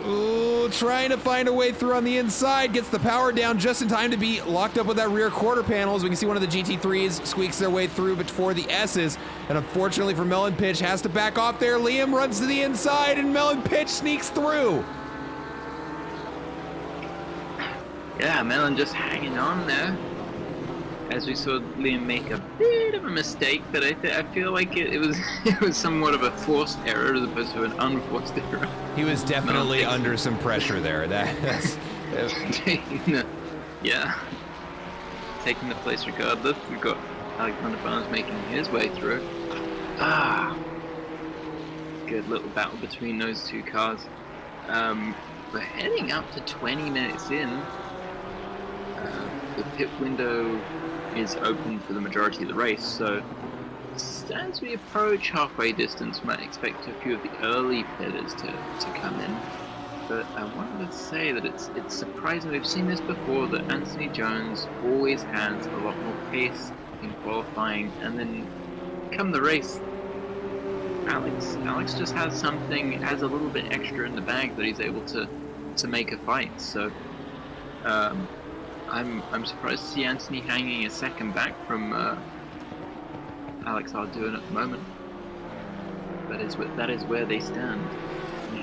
Ooh, trying to find a way through on the inside. Gets the Power down just in time to be locked up with that rear quarter panel. As we can see, one of the GT3s squeaks their way through before the S's. And unfortunately for Melon Pitch, has to back off there. Liam runs to the inside, and Melon Pitch sneaks through. Yeah, Melon just hanging on there. As we saw Liam make a bit of a mistake, but I feel like it was it was somewhat of a forced error as opposed to an unforced error. He was definitely under some pressure there. That's yeah. Taking the place regardless. We've got Alexander Barnes making his way through. Good little battle between those two cars. We're heading up to 20 minutes in. The pit window is open for the majority of the race, so as we approach halfway distance, might expect a few of the early pitters to come in. But I wanted to say that it's surprising. We've seen this before, that Anthony Jones always has a lot more pace in qualifying, and then come the race, Alex just has a little bit extra in the bag that he's able to make a fight. So I'm surprised to see Anthony hanging a second back from Alex Ardoin at the moment. That is where they stand.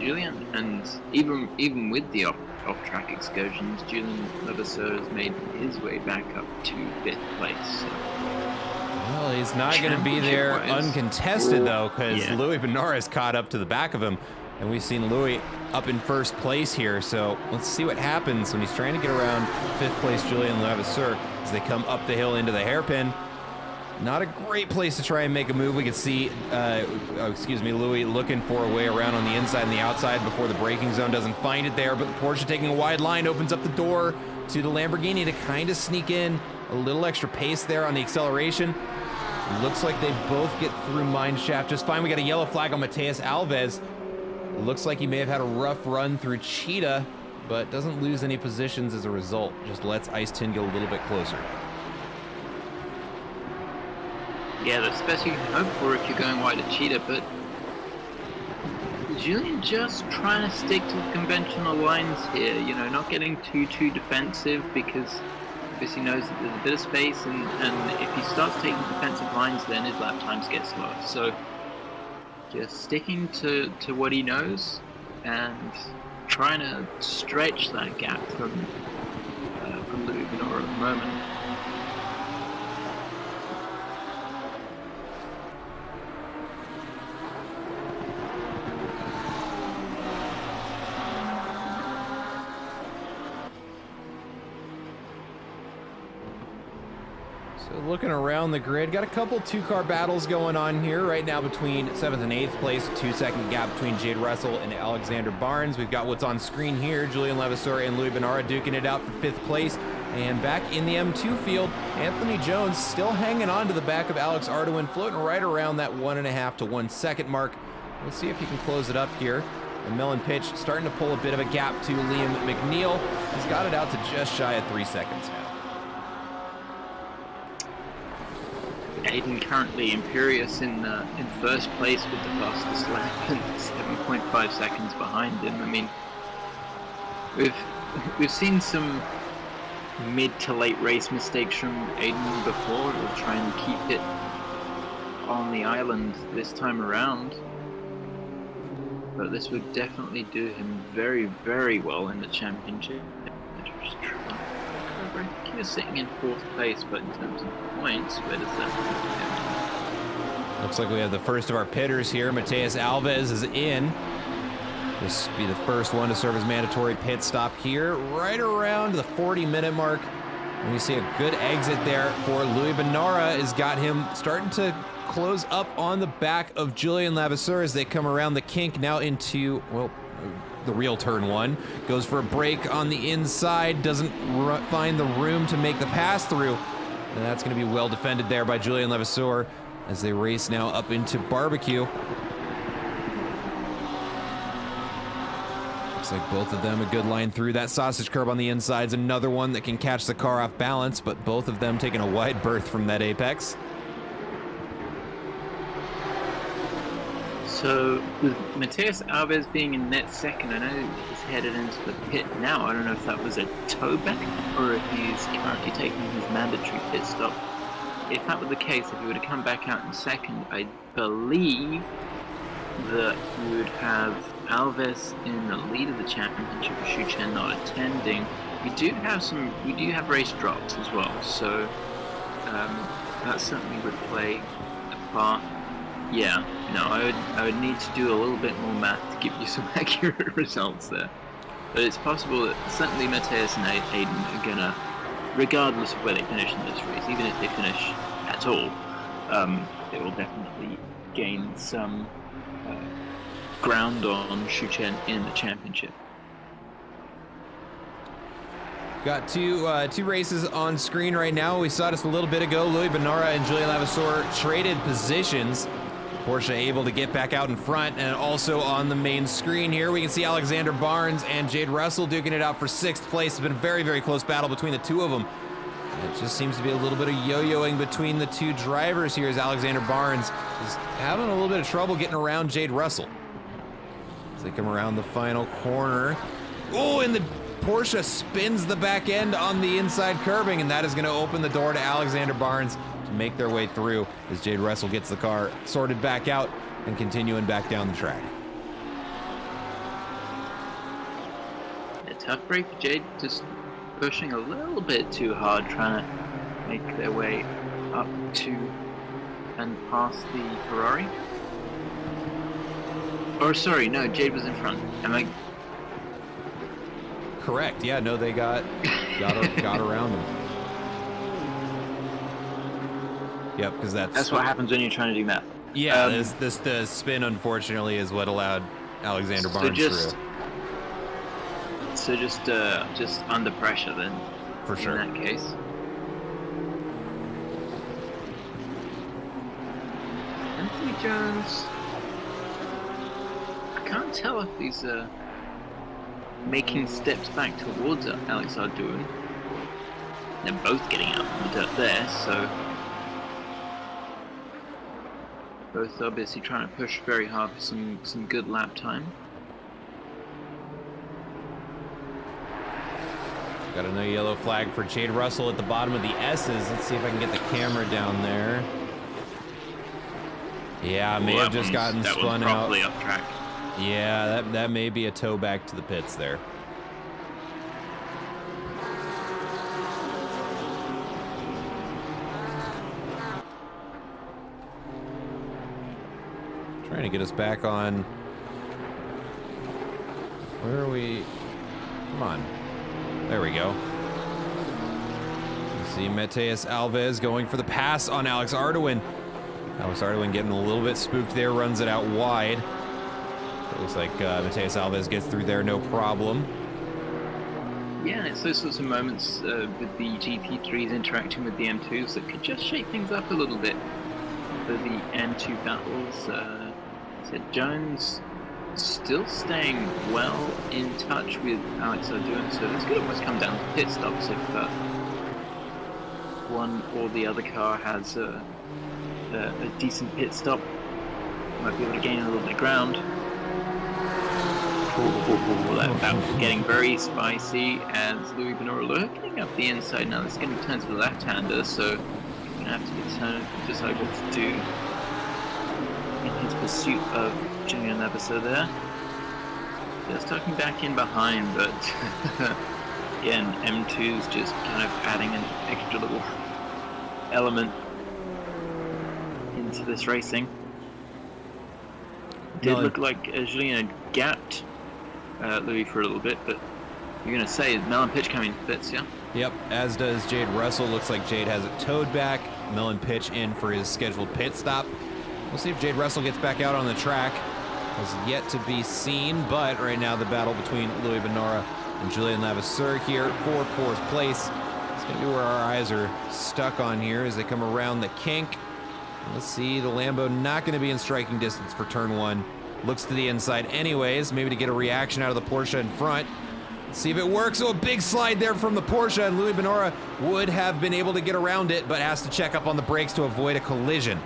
Julian, and even with the off-track excursions, Julian Levasseur has made his way back up to 5th place. So. Well, he's not going to be there uncontested, though, because Louis Benara's caught up to the back of him. And we've seen Louis up in 1st place here, so let's see what happens when he's trying to get around 5th place Julian Levasseur as they come up the hill into the hairpin. Not a great place to try and make a move. We can see, Louis looking for a way around on the inside and the outside before the braking zone, doesn't find it there, but the Porsche taking a wide line opens up the door to the Lamborghini to kind of sneak in a little extra pace there on the acceleration. Looks like they both get through mineshaft just fine. We got a yellow flag on Matheus Alves. Looks like he may have had a rough run through Cheetah, but doesn't lose any positions as a result. Just lets Ice Tin get a little bit closer. Yeah, that's the best you can hope for if you're going wide at Cheetah, but Julian just trying to stick to the conventional lines here, you know, not getting too defensive, because obviously knows that there's a bit of space, and if he starts taking defensive lines, then his lap times get slower. So just sticking to what he knows and trying to stretch that gap from Louis Benora at the moment. Looking around the grid, got a couple 2-car battles going on here right now between 7th and 8th place. 2-second gap between Jade Russell and Alexander Barnes. We've got what's on screen here, Julian Levasseur and Louis Benara duking it out for 5th place. And back in the M2 field, Anthony Jones still hanging on to the back of Alex Ardoin, floating right around that 1.5 to 1 second mark. We'll see if he can close it up here. And Melon Pitch starting to pull a bit of a gap to Liam McNeil. He's got it out to just shy of 3 seconds now. Aiden currently imperious in 1st place with the fastest lap and 7.5 seconds behind him. I mean, we've seen some mid to late race mistakes from Aiden before. We'll try and keep it on the island this time around, but this would definitely do him very, very well in the championship. I think he was sitting in 4th place, but in terms of points, where does that put him? Looks like we have the first of our pitters here. Matheus Alves is in. This will be the first one to serve as mandatory pit stop here, right around the 40-minute mark. And we see a good exit there for Louis Benara. Has got him starting to close up on the back of Julian Levasseur as they come around the kink now into, well, the real turn 1. Goes for a break on the inside, doesn't find the room to make the pass through. And that's going to be well defended there by Julian Levasseur as they race now up into barbecue. Looks like both of them a good line through. That sausage curb on the inside's another one that can catch the car off balance, but both of them taking a wide berth from that apex. So with Mateus Alves being in net second, I know he's headed into the pit now. I don't know if that was a toe back or if he's currently taking his mandatory pit stop. If that were the case, if he were to come back out in second, I believe that we would have Alves in the lead of the championship, Shuchen not attending. We do have race drops as well, so that certainly would play a part. Yeah, no, I would need to do a little bit more math to give you some accurate results there. But it's possible that certainly Mateus and Aiden are gonna, regardless of where they finish in this race, even if they finish at all, they will definitely gain some ground on Shuchen in the championship. Got two races on screen right now. We saw just a little bit ago, Louis Benara and Julian Levasseur traded positions. Porsche able to get back out in front, and also on the main screen here, we can see Alexander Barnes and Jade Russell duking it out for 6th place. It's been a very, very close battle between the two of them. It just seems to be a little bit of yo-yoing between the two drivers here as Alexander Barnes is having a little bit of trouble getting around Jade Russell. As they come around the final corner. Oh, and the Porsche spins the back end on the inside curbing, and that is going to open the door to Alexander Barnes to make their way through as Jade Russell gets the car sorted back out and continuing back down the track. A tough break for Jade, just pushing a little bit too hard, trying to make their way up to and past the Ferrari. Or sorry, no, Jade was in front. Am I? Correct. Yeah, no, they got around them. Yep, because that's what happens when you're trying to do math. Yeah, the spin unfortunately is what allowed Alexander Barnes through. So just under pressure then. For sure. In that case. Anthony Jones. I can't tell if he's making steps back towards Alex Ardoin. They're both getting out in the dirt there, so both obviously trying to push very hard for some good lap time. Got another yellow flag for Jade Russell at the bottom of the S's. Let's see if I can get the camera down there. Yeah, may have just gotten spun out. Probably off track. Yeah, that may be a tow back to the pits there. Trying to get us back on. Where are we? Come on. There we go. You see Mateus Alves going for the pass on Alex Ardoin. Alex Ardoin getting a little bit spooked there, runs it out wide. It looks like Mateus Alves gets through there, no problem. Yeah, it's those sorts of moments with the GT3s interacting with the M2s that could just shake things up a little bit for the M2 battles. Said Jones still staying well in touch with Alex Ardoin, so this could almost come down to pit stops if one or the other car has a decent pit stop. Might be able to gain a little bit of ground. That getting very spicy as Louis Benora looking up the inside. Now this is going to turn to the left-hander, so you're going to have to decide what to do in his pursuit of Julian Levasseur there. Just tucking back in behind, but again, M2's just kind of adding an extra little element into this racing. Did look like Julien had gapped Louis for a little bit, but you're going to say Melon Pitch coming to pits, yeah? Yep, as does Jade Russell. Looks like Jade has it towed back. Melon Pitch in for his scheduled pit stop. We'll see if Jade Russell gets back out on the track. Has yet to be seen, but right now the battle between Louis Benora and Julian Levasseur here for 4th place. It's going to be where our eyes are stuck on here as they come around the kink. Let's see, the Lambo not going to be in striking distance for turn 1. Looks to the inside anyways, maybe to get a reaction out of the Porsche in front. See if it works. Oh, a big slide there from the Porsche, and Louis Benora would have been able to get around it, but has to check up on the brakes to avoid a collision.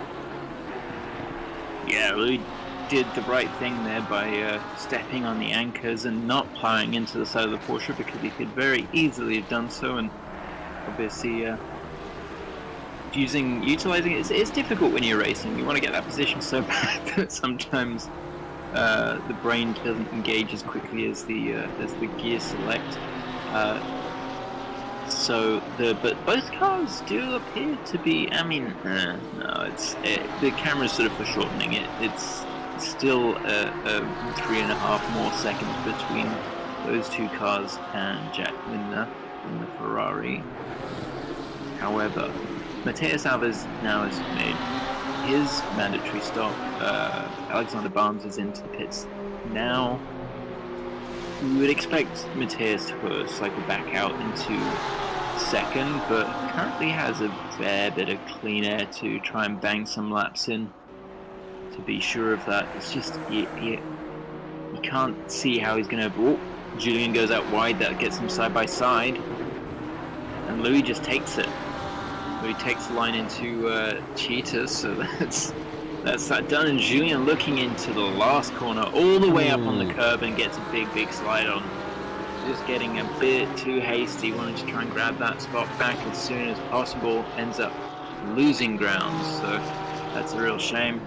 Yeah, Louis did the right thing there by stepping on the anchors and not plowing into the side of the Porsche, because he could very easily have done so, and obviously utilizing it. It's difficult when you're racing. You want to get that position so bad that sometimes the brain doesn't engage as quickly as the gear select. But both cars do appear to be. I mean, no, the camera's sort of foreshortening it. It's still 3.5 more seconds between those two cars and Jack Linda in the Ferrari. However, Mateus Alves now has made his mandatory stop. Alexander Barnes is into the pits now. We would expect Mateus to cycle back out into second, but currently has a fair bit of clean air to try and bang some laps in to be sure of that. It's just you can't see how he's going to. Oh, Julian goes out wide, that gets him side by side, and Louis just takes it. Louis takes the line into Cheetah, so that's that done. And Julian looking into the last corner, all the way up on the curb, and gets a big slide on. Just getting a bit too hasty, wanting to try and grab that spot back as soon as possible. Ends up losing ground, so that's a real shame.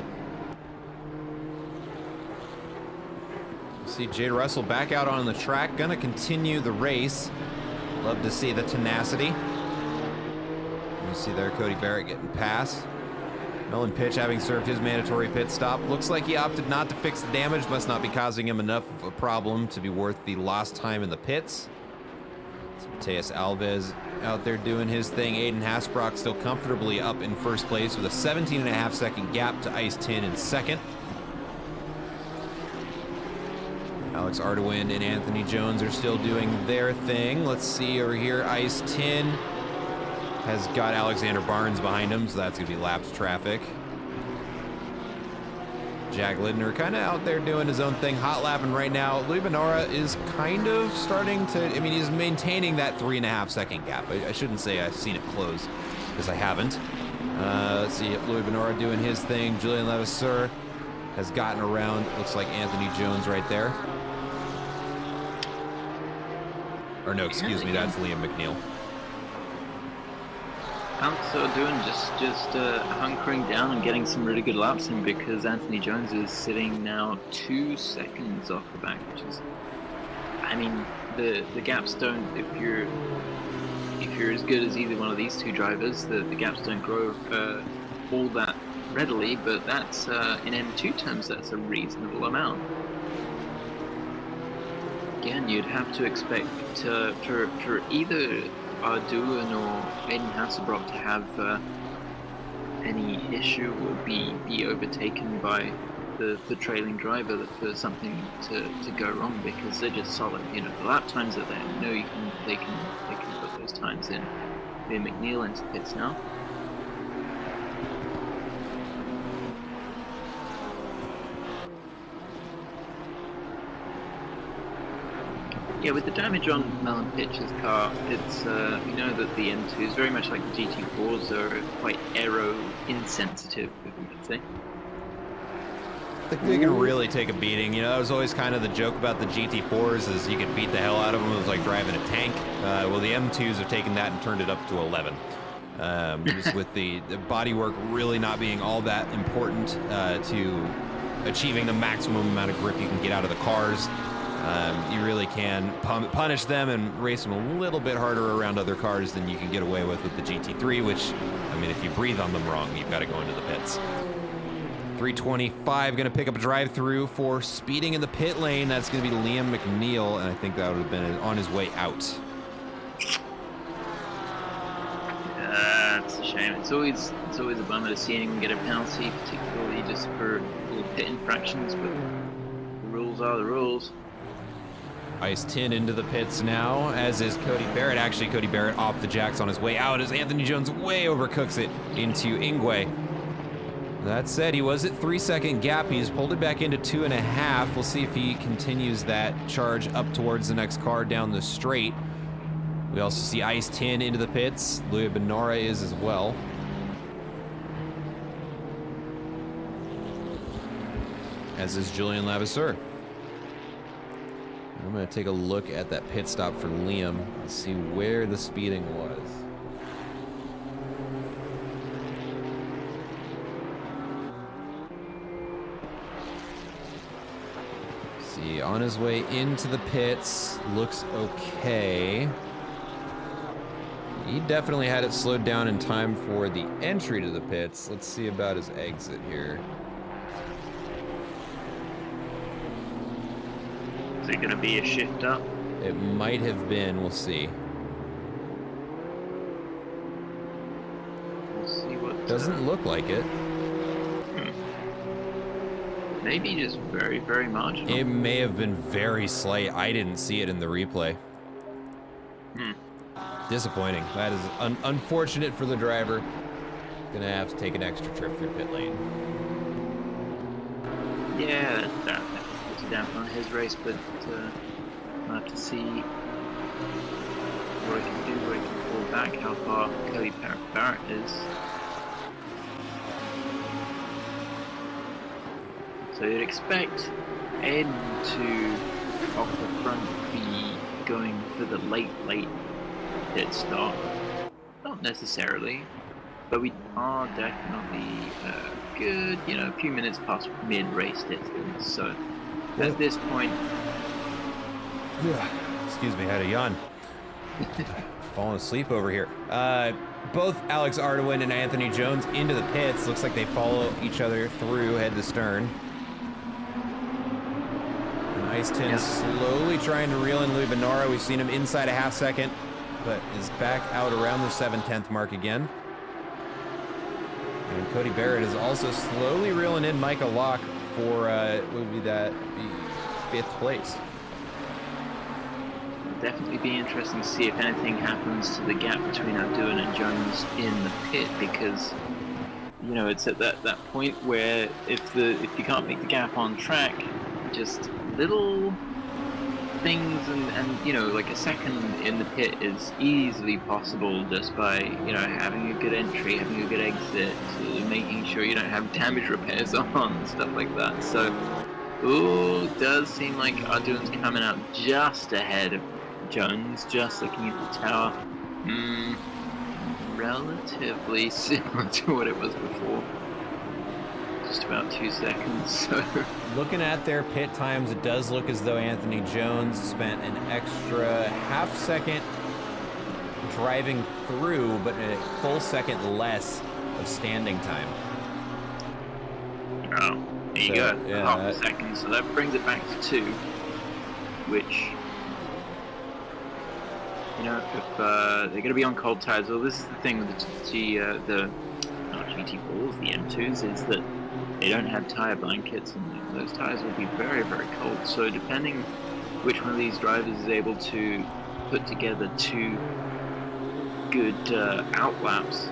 See Jade Russell back out on the track, gonna continue the race. Love to see the tenacity. You see there Cody Barrett getting past. Melon Pitch having served his mandatory pit stop. Looks like he opted not to fix the damage. Must not be causing him enough of a problem to be worth the lost time in the pits. So Mateus Alves out there doing his thing. Aiden Hasbrock still comfortably up in first place with a 17.5 second gap to Ice Tin in second. Alex Ardoin and Anthony Jones are still doing their thing. Let's see over here. Ice Tin has got Alexander Barnes behind him, so that's going to be lapped traffic. Jack Lindner kind of out there doing his own thing, hot lapping right now. Louis Benora is kind of starting to, I mean, he's maintaining that 3.5 second gap. I shouldn't say I've seen it close, because I haven't. Let's see, Louis Benora doing his thing. Julian Levasseur has gotten around, looks like Anthony Jones right there. Or no, excuse me, that's Liam McNeil. So doing just hunkering down and getting some really good laps in, because Anthony Jones is sitting now 2 seconds off the back, which is, I mean, the gaps don't, if you're as good as either one of these two drivers, the gaps don't grow all that readily, but that's in M2 terms, that's a reasonable amount. Again, you'd have to expect for either Ardoin or Aiden Hasselbrock to have any issue or be overtaken by the trailing driver for something to go wrong, because they're just solid. You know, the lap times are there. You know, they can put those times in. Liam McNeil into pits now. Yeah, with the damage on Melon Pitch's car, it's we know that the M2s, very much like the GT4s, are quite aero insensitive, if we could say. I think they can really take a beating. You know, that was always kind of the joke about the GT4s, is you could beat the hell out of them. It was like driving a tank. Well, the M2s have taken that and turned it up to 11. Just with the bodywork really not being all that important to achieving the maximum amount of grip you can get out of the cars. You really can punish them and race them a little bit harder around other cars than you can get away with the GT3, which, I mean, if you breathe on them wrong, you've got to go into the pits. 325 going to pick up a drive-through for speeding in the pit lane. That's going to be Liam McNeil, and I think that would have been on his way out. That's a shame. It's always a bummer to see anyone get a penalty, particularly just for little pit infractions, but the rules are the rules. Ice Tin into the pits now, as is Cody Barrett. Actually, Cody Barrett off the jacks on his way out as Anthony Jones way overcooks it into Ingwe. That said, he was at 3-second gap. He's pulled it back into 2.5. We'll see if he continues that charge up towards the next car down the straight. We also see Ice Tin into the pits. Louis Benora is as well. As is Julian Lavisseur. I'm going to take a look at that pit stop for Liam and see where the speeding was. See, on his way into the pits, looks okay. He definitely had it slowed down in time for the entry to the pits. Let's see about his exit here. Is it going to be a shift up? It might have been. We'll see. We'll see what... Doesn't look like it. Maybe just very, very marginal. It may have been very slight. I didn't see it in the replay. Disappointing. That is unfortunate for the driver. Gonna have to take an extra trip through pit lane. Yeah, that puts a damper on his race, but I'll have to see what I can do, where I can pull back, how far Cody Barrett is. So you'd expect Ed to, off the front, be going for the late pit stop. Not necessarily, but we are definitely good, a few minutes past mid-race distance. So at this point... Excuse me, had a yawn. Falling asleep over here. Both Alex Ardoin and Anthony Jones into the pits. Looks like they follow each other through head to stern. Ice Tin slowly trying to reel in Louis Benora. We've seen him inside a half second, but is back out around the 7/10 mark again. And Cody Barrett is also slowly reeling in Micah Locke for, what would be that, the 5th place. Definitely be interesting to see if anything happens to the gap between Ardoin and Jones in the pit, because it's at that point where if you can't make the gap on track, just little things and like a second in the pit is easily possible just by having a good entry, having a good exit, making sure you don't have damage repairs on, stuff like that. So it does seem like Ardoin's coming out just ahead of Jones, just looking at the tower. Relatively similar to what it was before. Just about 2 seconds, so... Looking at their pit times, it does look as though Anthony Jones spent an extra half second driving through, but a full second less of standing time. Oh, there you go. Yeah, half a second, so that brings it back to 2, which... if they're going to be on cold tires, well, this is the thing with the GT4s, the M2s, is that they don't have tire blankets, and those tires will be very, very cold. So depending which one of these drivers is able to put together 2 good outlaps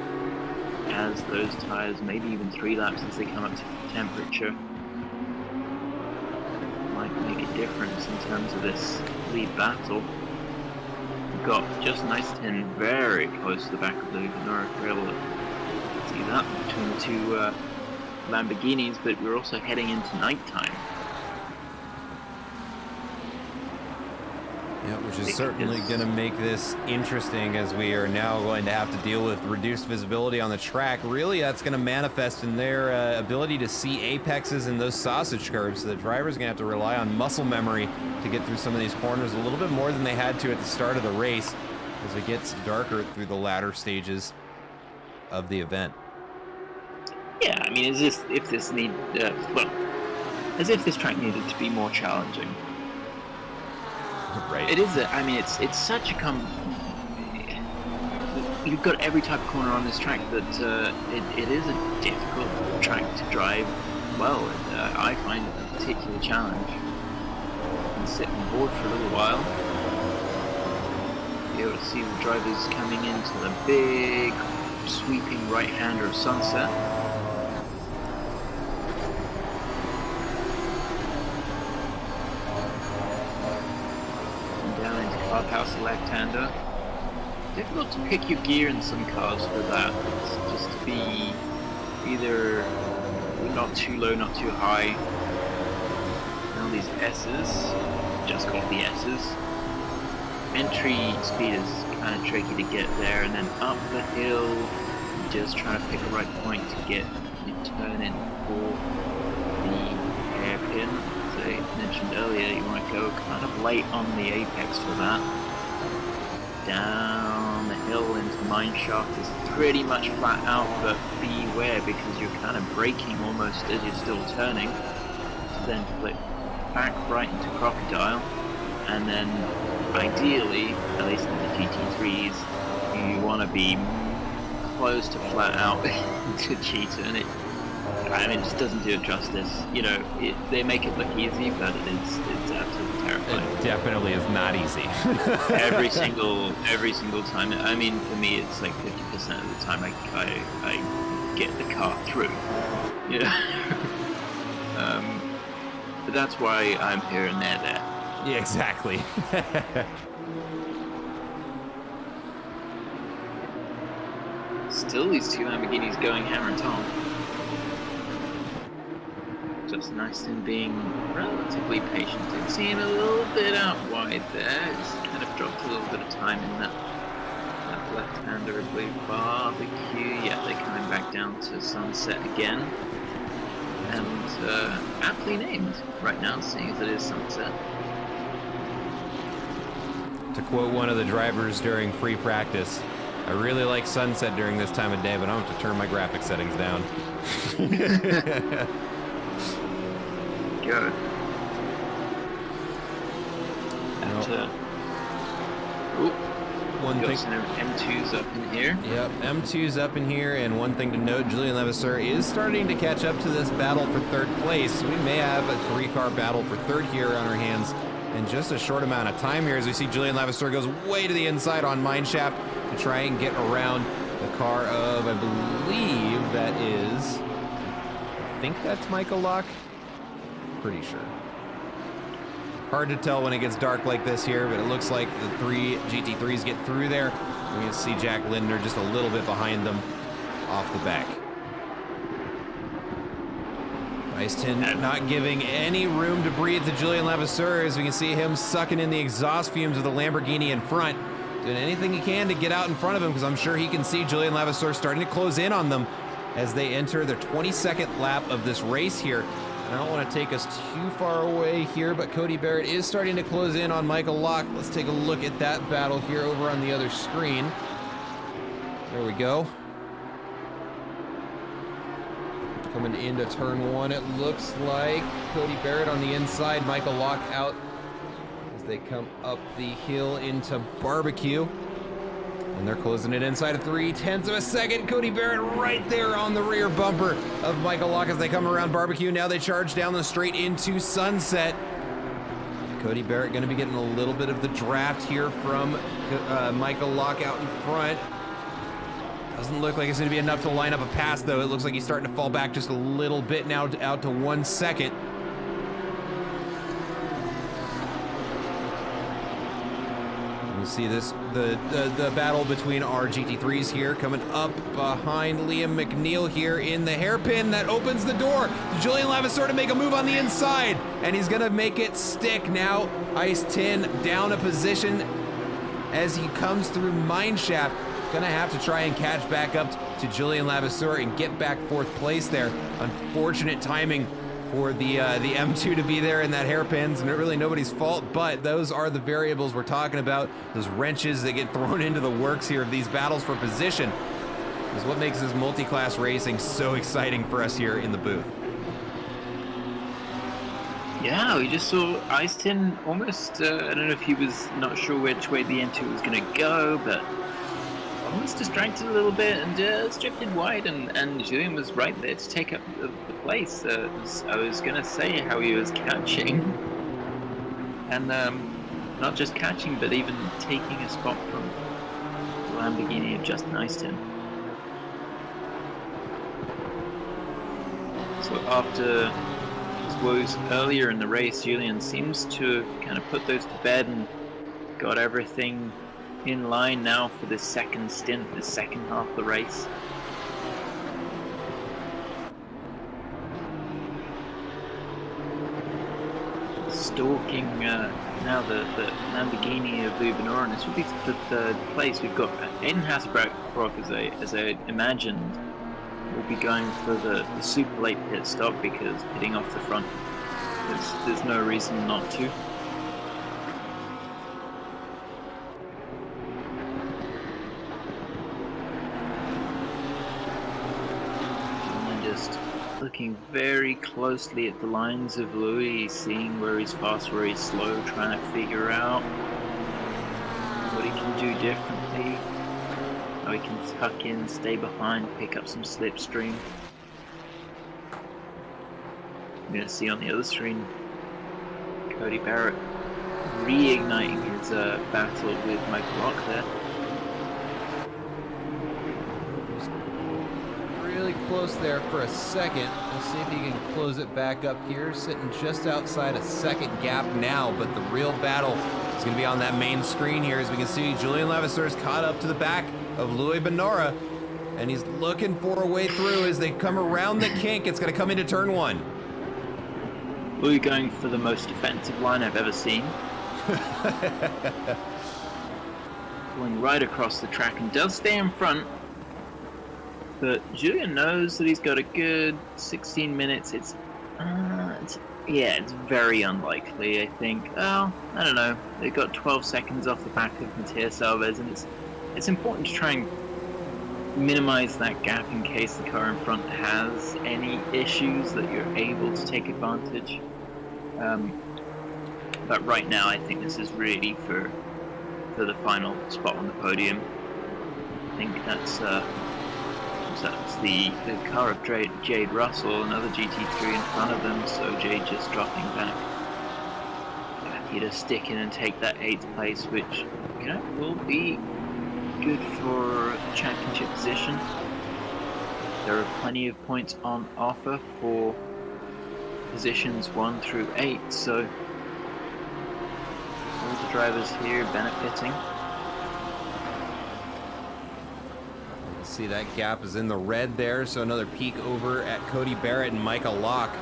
as those tires, maybe even 3 laps as they come up to temperature, might make a difference in terms of this lead battle. We've got just Ice Tin very close to the back of the Benora. We're able to see that between the 2 Lamborghinis, but we're also heading into nighttime. Yeah, which is certainly going to make this interesting, as we are now going to have to deal with reduced visibility on the track. Really, that's going to manifest in their ability to see apexes in those sausage curves. So the driver's going to have to rely on muscle memory to get through some of these corners a little bit more than they had to at the start of the race, as it gets darker through the latter stages of the event. Yeah, I mean, as if this track needed to be more challenging. Right. It is. It's such a you've got every type of corner on this track that it is a difficult track to drive well. I find it a particular challenge. You can sit on board for a little while. Be able to see the drivers coming into the big sweeping right-hander of Sunset. clubhouse left-hander. Difficult to pick your gear in some cars for that. It's just to be either not too low, not too high. Now these S's, just called the S's. Entry speed is kind of tricky to get there, and then up the hill, just trying to pick the right point to get your turn in for the hairpin. As I mentioned earlier, you want to go kind of late on the apex for that. Down the hill into mine shaft is pretty much flat out, but beware because you're kind of braking almost as you're still turning. So then flip back right into crocodile, and then ideally, at least in the GT3s, you want to be close to flat out into cheetah, and it just doesn't do it justice. You know, they make it look easy, but it's absolutely terrifying. It definitely is not easy. every single time. I mean, for me, it's like 50% of the time I get the car through. Yeah. But that's why I'm here and they're there. Yeah, exactly. Still, these two Lamborghinis going hammer and tong. Just Aston being relatively patient. It seemed a little bit out wide there. Just kind of dropped a little bit of time in that left-hander, I believe. Barbecue. Yeah, they're coming back down to Sunset again. And aptly named right now, seeing as it is Sunset. To quote one of the drivers during free practice, I really like Sunset during this time of day, but I don't have to turn my graphic settings down. Good. One thing. M2's up in here. Yep, M2's up in here, and one thing to note, Julian Levasseur is starting to catch up to this battle for third place. We may have a three-car battle for third here on our hands in just a short amount of time here, as we see Julian Levasseur goes way to the inside on mineshaft to try and get around the car of, I believe that is, I think that's Michael Locke. Pretty sure. Hard to tell when it gets dark like this here, but it looks like the three GT3s get through there. We're going to see Jack Linder just a little bit behind them off the back. Ice-Tin not giving any room to breathe to Julian Levasseur, as we can see him sucking in the exhaust fumes of the Lamborghini in front. Doing anything he can to get out in front of him, because I'm sure he can see Julian Levasseur starting to close in on them as they enter their 22nd lap of this race here. I don't want to take us too far away here, but Cody Barrett is starting to close in on Michael Locke. Let's take a look at that battle here over on the other screen. There we go. Coming into turn one, it looks like Cody Barrett on the inside, Michael Locke out as they come up the hill into Barbecue. And they're closing it inside of 0.3 of a second. Cody Barrett right there on the rear bumper of Michael Locke as they come around Barbecue. Now they charge down the straight into Sunset. Cody Barrett going to be getting a little bit of the draft here from Michael Locke out in front. Doesn't look like it's going to be enough to line up a pass, though. It looks like he's starting to fall back just a little bit now, out to 1 second. You see this, the battle between our GT3s here, coming up behind Liam McNeil here in the hairpin that opens the door to Julian Levasseur to make a move on the inside, and he's gonna make it stick now. Ice-Tin down a position as he comes through mineshaft. Gonna have to try and catch back up to Julian Levasseur and get back 4th place there. Unfortunate timing for the M2 to be there in that hairpins, and really nobody's fault, but those are the variables we're talking about. Those wrenches that get thrown into the works here of these battles for position is what makes this multi-class racing so exciting for us here in the booth. Yeah, we just saw Ice-Tin almost, I don't know if he was not sure which way the M2 was going to go, but almost distracted a little bit and just drifted wide, and Julian was right there to take up the place. I was going to say how he was catching, and not just catching, but even taking a spot from the Lamborghini of Justin Ice-Tin. So after his woes earlier in the race, Julian seems to have kind of put those to bed and got everything in line now for this second stint, the second half of the race. Stalking now the Lamborghini of Lubinor, and this will be for third place. We've got Aiden Hasselbrock, as I imagined, will be going for the super late pit stop because pitting off the front, there's no reason not to. Looking very closely at the lines of Louis, seeing where he's fast, where he's slow, trying to figure out what he can do differently, how he can tuck in, stay behind, pick up some slipstream. You're going to see on the other screen Cody Barrett reigniting his battle with Michael Lock there. Close there for a second. We'll see if he can close it back up here. Sitting just outside a second gap now, but the real battle is going to be on that main screen here. As we can see, Julian Levasseur is caught up to the back of Louis Benora, and he's looking for a way through as they come around the kink. It's going to come into turn one. Louis going for the most defensive line I've ever seen. Going right across the track and does stay in front. But Julian knows that he's got a good 16 minutes. It's very unlikely, I think. Oh, I don't know. They've got 12 seconds off the back of Matias Alves, and it's important to try and minimize that gap in case the car in front has any issues that you're able to take advantage. But right now, I think this is really for the final spot on the podium. I think that's the car of Jade Russell, another GT3 in front of them, so Jade just dropping back. Happy to stick in and take that 8th place, which, will be good for championship position. There are plenty of points on offer for positions 1 through 8, so all the drivers here benefiting. See, that gap is in the red there, so another peek over at Cody Barrett and Micah Locke.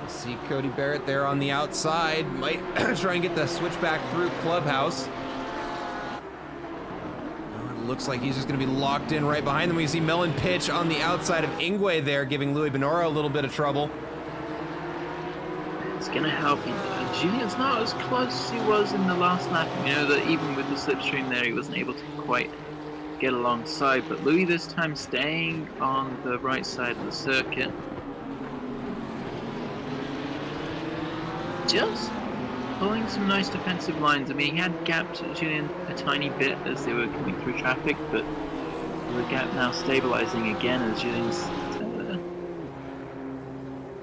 See Cody Barrett there on the outside, might try and get the switchback through Clubhouse. It looks like he's just going to be locked in right behind them. We see Melon pitch on the outside of Ingwe there, giving Louis Benora a little bit of trouble. It's going to help. Julian's not as close as he was in the last lap. That even with the slipstream there, he wasn't able to quite get alongside, but Louis this time staying on the right side of the circuit. Just pulling some nice defensive lines. I mean, he had gapped Julian a tiny bit as they were coming through traffic, but the gap now stabilizing again as Julian's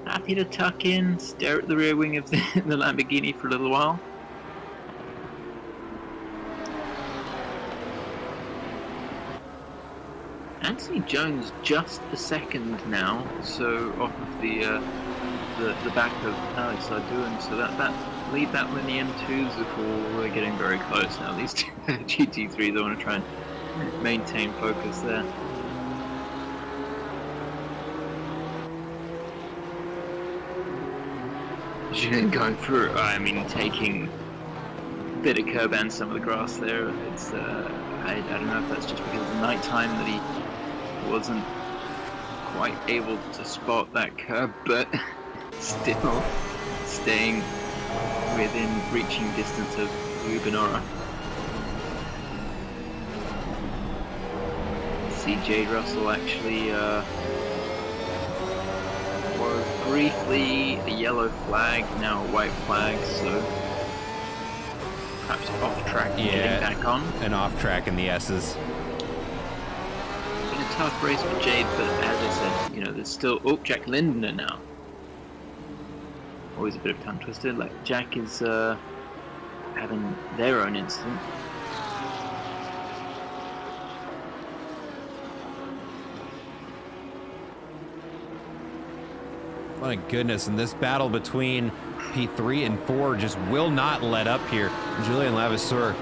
happy to tuck in, stare at the rear wing of the Lamborghini for a little while. Anthony Jones just a second now, so off of the back of Alex Ardoin, so that lead that in the M2s before we're getting very close now. These two GT3s, I want to try and maintain focus there. Julian going through, taking a bit of curb and some of the grass there. It's I don't know if that's just because of the night time that he wasn't quite able to spot that curb, but still staying within reaching distance of Benora. See Jade Russell actually was briefly a yellow flag, now a white flag, so perhaps off track and getting back on. And off track in the S's. Been a tough race for Jade, but as I said, there's still Jack Lindner now. Always a bit of tongue twister. Like Jack is having their own incident. My goodness, and this battle between P3 and 4 just will not let up here. Julian Levasseur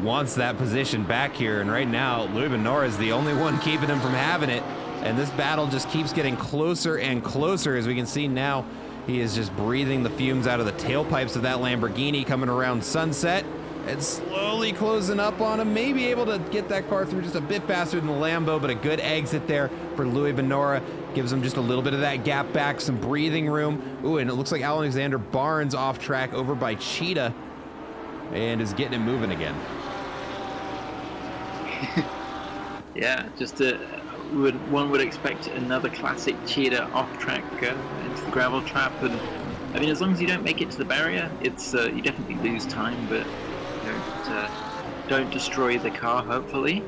wants that position back here, and right now, Louis Benora is the only one keeping him from having it, and this battle just keeps getting closer and closer. As we can see now, he is just breathing the fumes out of the tailpipes of that Lamborghini coming around Sunset, and slowly closing up on him, maybe able to get that car through just a bit faster than the Lambo, but a good exit there for Louis Benora. Gives him just a little bit of that gap back, some breathing room. Ooh, and it looks like Alexander Barnes off track over by Cheetah, and is getting him moving again. Yeah, just one would expect another classic Cheetah off track into the gravel trap, and I mean, as long as you don't make it to the barrier, it's you definitely lose time, but don't destroy the car, hopefully.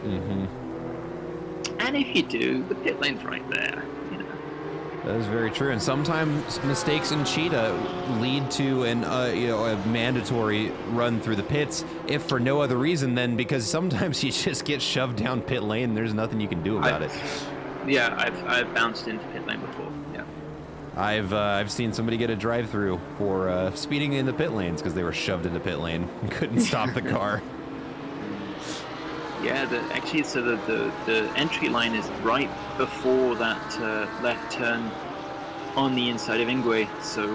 And if you do, the pit lane's right there. You know. That is very true, and sometimes mistakes in Cheetah lead to a mandatory run through the pits, if for no other reason than because sometimes you just get shoved down pit lane and there's nothing you can do about it. Yeah, I've bounced into pit lane before. Yeah. I've seen somebody get a drive-through for speeding in the pit lanes because they were shoved into pit lane and couldn't stop the car. Yeah, actually, so the entry line is right before that left turn on the inside of Ingwe. So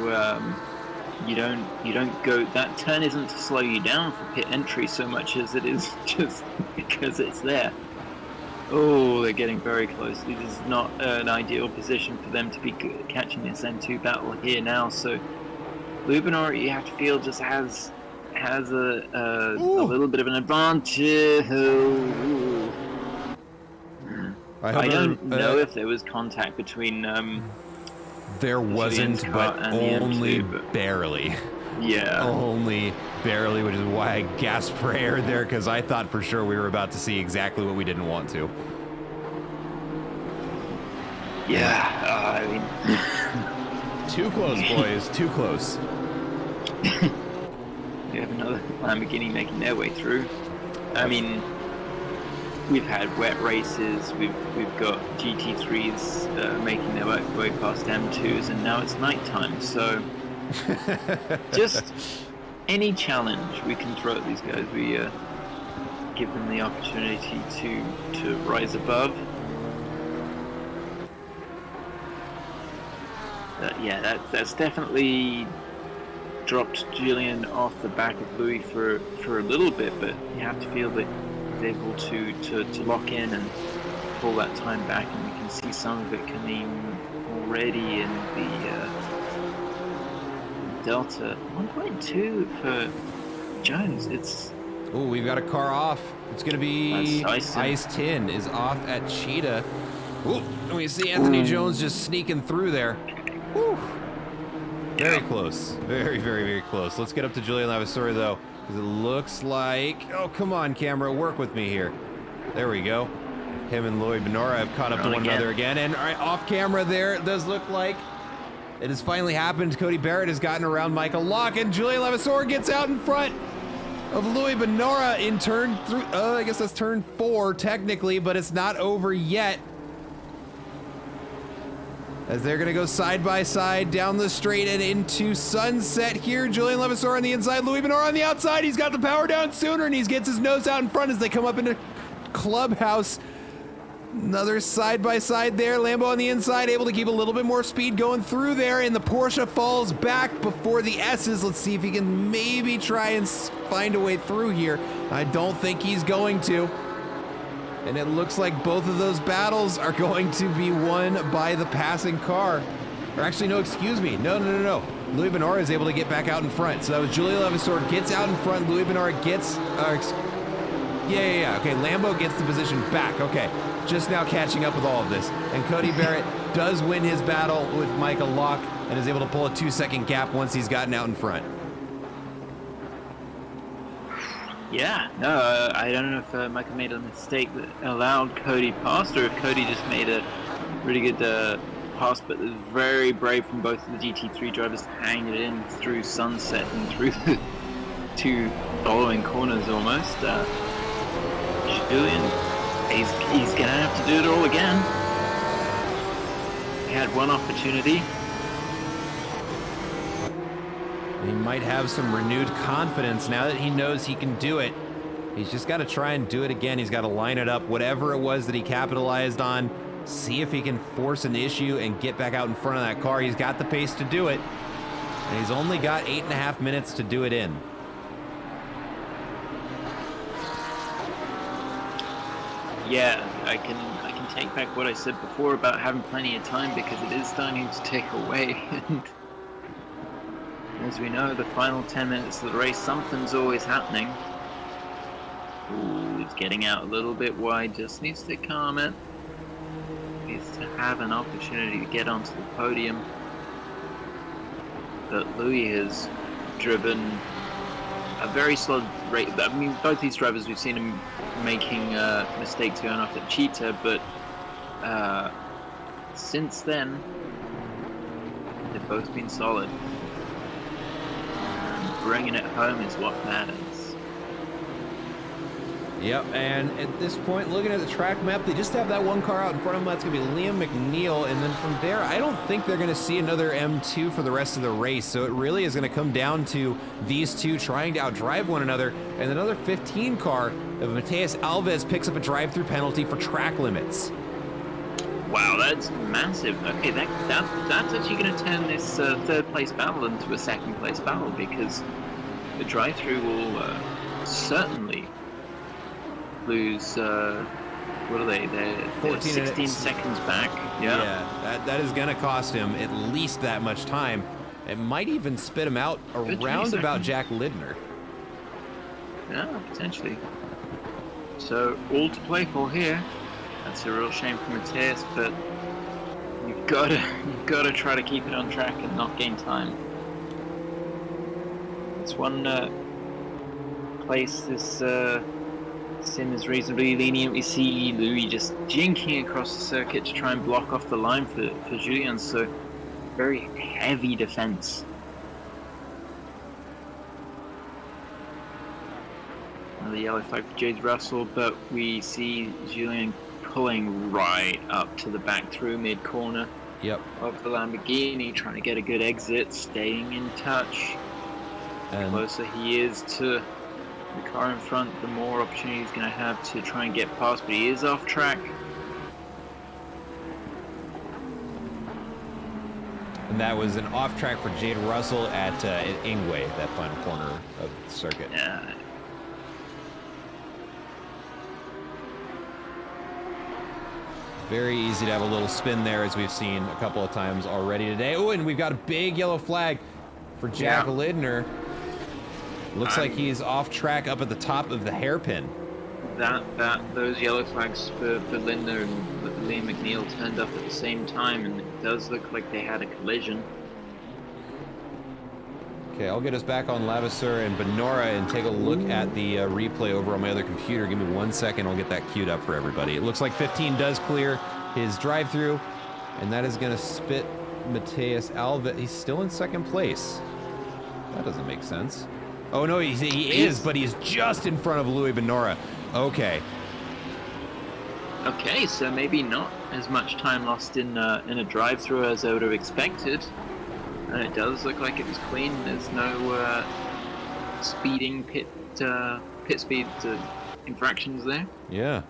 you don't go. That turn isn't to slow you down for pit entry so much as it is just because it's there. Oh, they're getting very close. This is not an ideal position for them to be catching this N2 battle here now. So Louis Benora, you have to feel, just has a little bit of an advantage. I don't know if there was contact between. There wasn't, but only M2, barely. Yeah. Only barely, which is why I gasped for air there, because I thought for sure we were about to see exactly what we didn't want to. Yeah, I mean... Too close, boys. Too close. We have another Lamborghini making their way through. I mean, we've had wet races, we've got GT3s making their way past M2s, and now it's nighttime, so... just any challenge we can throw at these guys, we give them the opportunity to rise above. Yeah, that's definitely dropped Julian off the back of Louis for a little bit, but you have to feel that he's able to lock in and pull that time back, and we can see some of it coming already in the Delta. 1.2 for Jones. It's... Ooh, we've got a car off. It's going to be Ice Tin is off at Cheetah. Ooh, and we see Anthony Jones just sneaking through there. Woo. Very close. Very, very, very close. Let's get up to Julian Levasseur, though, because it looks like... Oh, come on, camera. Work with me here. There we go. Him and Louis Benora have caught up to one another again. And all right, off camera there, it does look like it has finally happened. Cody Barrett has gotten around Michael Locke, and Julian Levasseur gets out in front of Louis Benora in turn 3. I guess that's turn 4, technically, but it's not over yet. As they're going to go side by side down the straight and into Sunset here. Julian Levasseur on the inside, Louis Benora on the outside. He's got the power down sooner, and he gets his nose out in front as they come up into Clubhouse. Another side by side there. Lambo on the inside, able to keep a little bit more speed going through there, and the Porsche falls back before the S's. Let's see if he can maybe try and find a way through here. I don't think he's going to. And it looks like both of those battles are going to be won by the passing car. Or actually, no, excuse me. No. Louis Benora is able to get back out in front. So that was Julian Levasseur gets out in front. Louis Benora gets... Yeah. Okay, Lambo gets the position back. Okay, just now catching up with all of this. And Cody Barrett does win his battle with Michael Locke and is able to pull a 2-second gap once he's gotten out in front. Yeah, no, I don't know if Michael made a mistake that allowed Cody past, or if Cody just made a really good pass, but it was very brave from both of the GT3 drivers to hang it in through Sunset and through the 2 following corners almost. Julian, he's gonna have to do it all again. He had one opportunity, he might have some renewed confidence now that he knows he can do it. He's just got to try and do it again. He's got to line it up, whatever it was that he capitalized on, see if he can force an issue and get back out in front of that car. He's got the pace to do it, and he's only got 8.5 minutes to do it in. Yeah, I can take back what I said before about having plenty of time, because it is starting to tick away. And as we know, the final 10 minutes of the race, something's always happening. Ooh, he's getting out a little bit wide, just needs to calm it. Needs to have an opportunity to get onto the podium. But Louis has driven a very slow rate. I mean, both these drivers, we've seen him making mistakes going off at Cheetah, but since then, they've both been solid. And bringing it home is what matters. Yep, and at this point, looking at the track map, they just have that one car out in front of them. That's going to be Liam McNeil, and then from there, I don't think they're going to see another M2 for the rest of the race, so it really is going to come down to these two trying to outdrive one another, and another 15 car of Mateus Alves picks up a drive-through penalty for track limits. Wow, that's massive. Okay, that's actually going to turn this third-place battle into a second-place battle, because the drive-through will certainly lose, what are they? They're 16 seconds back. Yeah, that is going to cost him at least that much time. It might even spit him out around about Jack Lidner. Yeah, potentially. So, all to play for here. That's a real shame for Mateus, but you've got to try to keep it on track and not gain time. It's one place this sim is reasonably lenient. We see Louis just jinking across the circuit to try and block off the line for Julien, so very heavy defense. Another yellow flag for Jade Russell, but we see Julien pulling right up to the back through mid-corner of the Lamborghini, trying to get a good exit, staying in touch. The closer he is to the car in front, the more opportunity he's going to have to try and get past, but he is off track. And that was an off track for Jade Russell at Ingwe, that final corner of the circuit. Yeah. Very easy to have a little spin there, as we've seen a couple of times already today. Oh, and we've got a big yellow flag for Jack Lidner. Looks like he's off track up at the top of the hairpin. Those yellow flags for Lindner and Liam McNeil turned up at the same time, and it does look like they had a collision. Okay, I'll get us back on Levasseur and Benora and take a look at the replay over on my other computer. Give me 1 second, I'll get that queued up for everybody. It looks like 15 does clear his drive-through, and that is going to spit Mateus Alves. He's still in second place. That doesn't make sense. Oh no, he is, but he's just in front of Louis Benora. Okay. Okay, so maybe not as much time lost in a drive-through as I would have expected. And it does look like it was clean. There's no speeding pit speed infractions there. Yeah.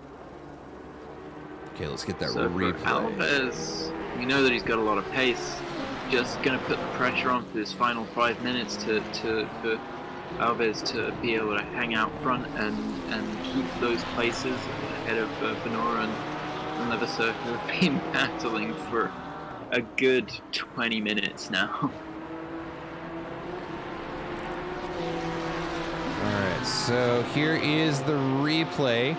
Okay, let's get that replay. For Alves, we know that he's got a lot of pace. Just going to put the pressure on for this final 5 minutes for Alves to be able to hang out front and keep those places ahead of Benora and Levasseur, who have been battling for a good 20 minutes now. Alright, so here is the replay.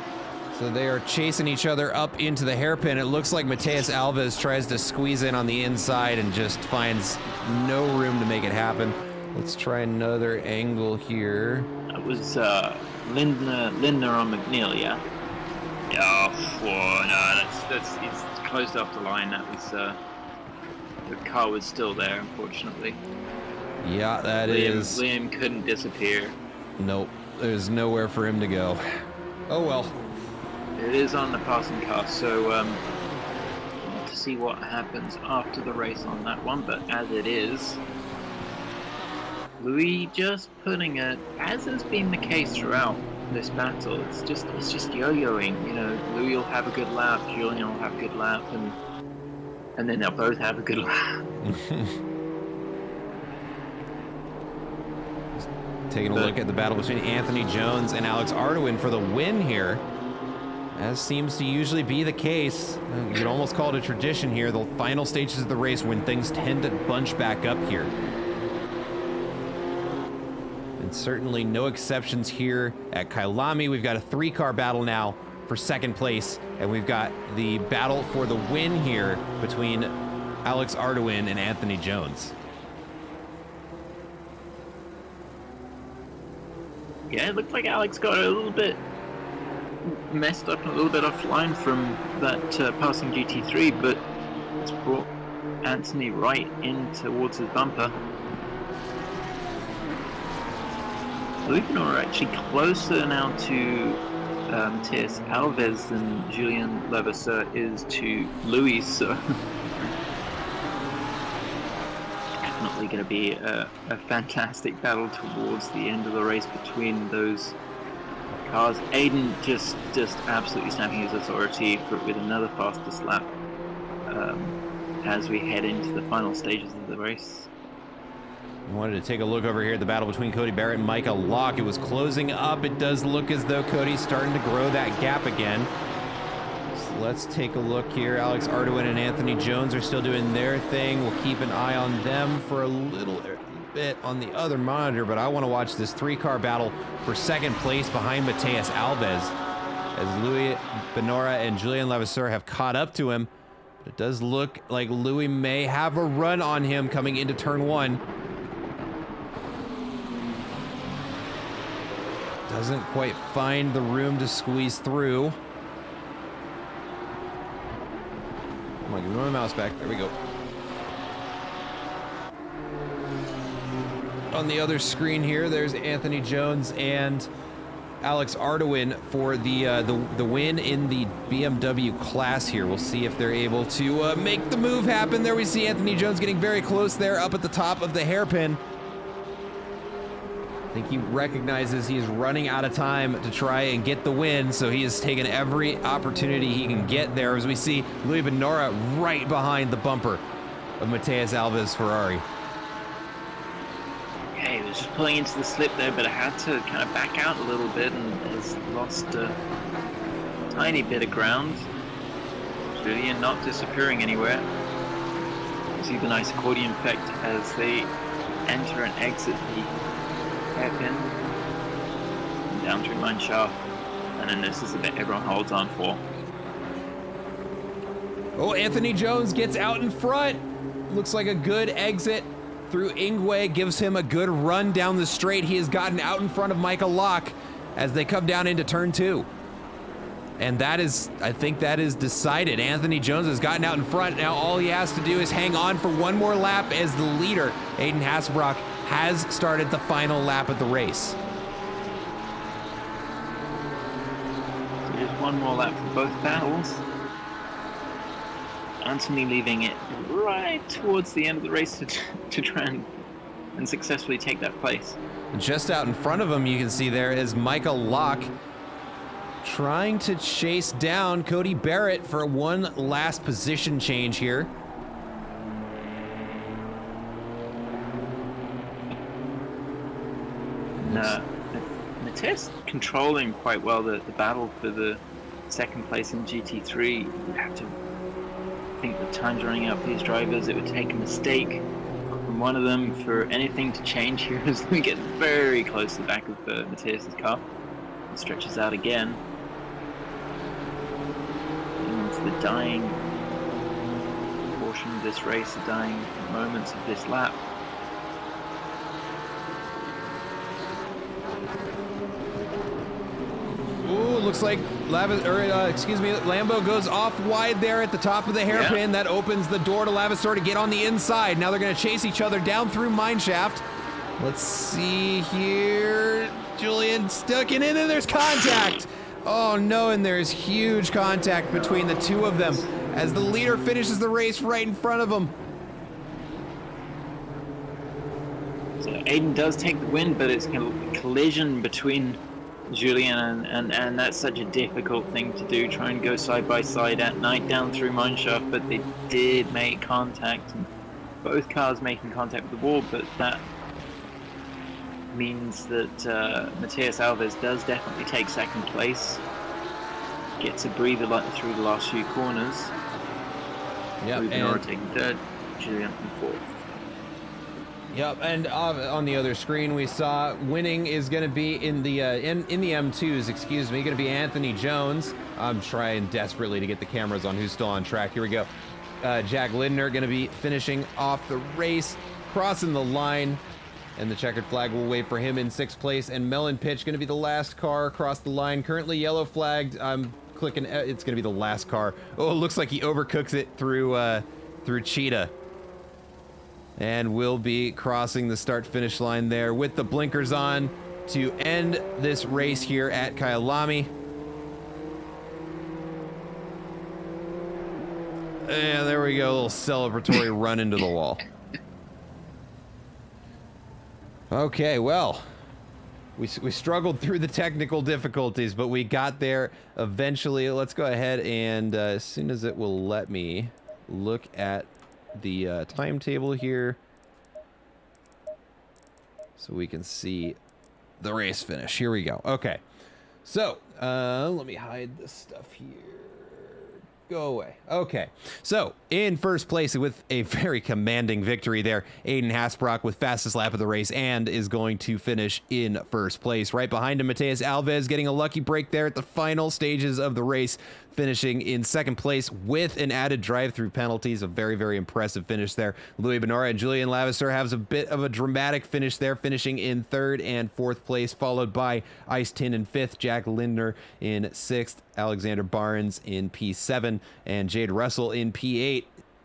So they are chasing each other up into the hairpin. It looks like Mateus Alves tries to squeeze in on the inside and just finds no room to make it happen. Let's try another angle here. That was Lindner on McNeil, yeah? Yeah, no, it's closed off the line. That was the car was still there, unfortunately. Yeah, that is. Liam couldn't disappear. Nope, there's nowhere for him to go. Oh well. It is on the passing car, so we'll to see what happens after the race on that one. But as it is, Louis just putting it, as has been the case throughout this battle, it's just yo-yoing. You know, Louis will have a good lap, Julian will have a good lap, and then they'll both have a good lap. Taking a look at the battle between Anthony Jones and Alex Ardoin for the win here. As seems to usually be the case. You could almost call it a tradition here, the final stages of the race when things tend to bunch back up here. And certainly no exceptions here at Kyalami. We've got a 3-car battle now for second place, and we've got the battle for the win here between Alex Ardoin and Anthony Jones. Yeah, it looked like Alex got a little bit messed up and a little bit offline from that passing GT3, but it's brought Anthony right in towards his bumper. Believe it or not, actually closer now to Matthias Alves than Julien Levasseur is to Louis, so definitely going to be a fantastic battle towards the end of the race between those cars. Aiden just absolutely snapping his authority with another fastest lap as we head into the final stages of the race. I wanted to take a look over here at the battle between Cody Barrett and Micah Locke. It was closing up. It does look as though Cody's starting to grow that gap again. So let's take a look here. Alex Ardoin and Anthony Jones are still doing their thing. We'll keep an eye on them for a little bit on the other monitor, but I want to watch this 3-car battle for second place behind Matthias Alves, as Louis Benora and Julien Levasseur have caught up to him. It does look like Louis may have a run on him coming into turn 1. Doesn't quite find the room to squeeze through. Come on, give me my mouse back. There we go. On the other screen here, there's Anthony Jones and Alex Ardoin for the win in the BMW class here. We'll see if they're able to make the move happen. There we see Anthony Jones getting very close there up at the top of the hairpin. I think he recognizes he is running out of time to try and get the win, so he has taken every opportunity he can get there, as we see Louis Benora right behind the bumper of Matthias Alves' Ferrari. Yeah, he was just pulling into the slip there, but I had to kind of back out a little bit and has lost a tiny bit of ground. Julien not disappearing anywhere. You see the nice accordion effect as they enter and exit the hairpin down through mine shaft, and then this is the bit everyone holds on for. Oh, Anthony Jones gets out in front. Looks like a good exit through Ingwe, gives him a good run down the straight. He has gotten out in front of Micah Locke as they come down into turn 2. And that is, I think that is decided. Anthony Jones has gotten out in front. Now all he has to do is hang on for one more lap as the leader, Aiden Hasselbrock, has started the final lap of the race. So just one more lap for both battles. Anthony leaving it right towards the end of the race to try and successfully take that place. Just out in front of him, you can see there is Micah Locke trying to chase down Cody Barrett for one last position change here. Matthias controlling quite well the battle for the second place in GT3. You have to think the time's running out for these drivers. It would take a mistake from one of them for anything to change here as we get very close to the back of Matthias's car. It stretches out again. Into the dying portion of this race, the dying moments of this lap. Ooh, looks like Lambo goes off wide there at the top of the hairpin. Yeah. That opens the door to Levasseur to get on the inside. Now they're going to chase each other down through mineshaft. Let's see here. Julien sticking in, and there's contact. Oh no, and there's huge contact between the two of them as the leader finishes the race right in front of him. So Aiden does take the win, but it's a collision between Julian and that's such a difficult thing to do. Try and go side by side at night down through mineshaft, but they did make contact, and both cars making contact with the wall. But that means that Mateus Alves does definitely take second place. Gets a breather through the last few corners. Yep, Ruben taking third, Julian in fourth. Yep, and on the other screen we saw winning is going to be in the M2s, excuse me, going to be Anthony Jones. I'm trying desperately to get the cameras on who's still on track. Here we go. Jack Lindner going to be finishing off the race, crossing the line, and the checkered flag will wait for him in 6th place. And Melon Pitch going to be the last car across the line, currently yellow flagged. I'm clicking, it's going to be the last car. Oh, it looks like he overcooks it through Cheetah. And we'll be crossing the start-finish line there with the blinkers on to end this race here at Kyalami. And there we go, a little celebratory run into the wall. Okay, well, we struggled through the technical difficulties, but we got there eventually. Let's go ahead and as soon as it will let me look at the timetable here so we can see the race finish. Here we go. Okay, so let me hide this stuff here. Go away. Okay, so in first place with a very commanding victory there, Aiden Hasbrock with fastest lap of the race and is going to finish in first place. Right behind him, Mateus Alves getting a lucky break there at the final stages of the race, finishing in 2nd place with an added drive-through penalties. A very, very impressive finish there. Louis Benora and Julian Lavisser has a bit of a dramatic finish there, finishing in 3rd and 4th place, followed by Ice Tin in 5th, Jack Lindner in 6th, Alexander Barnes in P7, and Jade Russell in P8.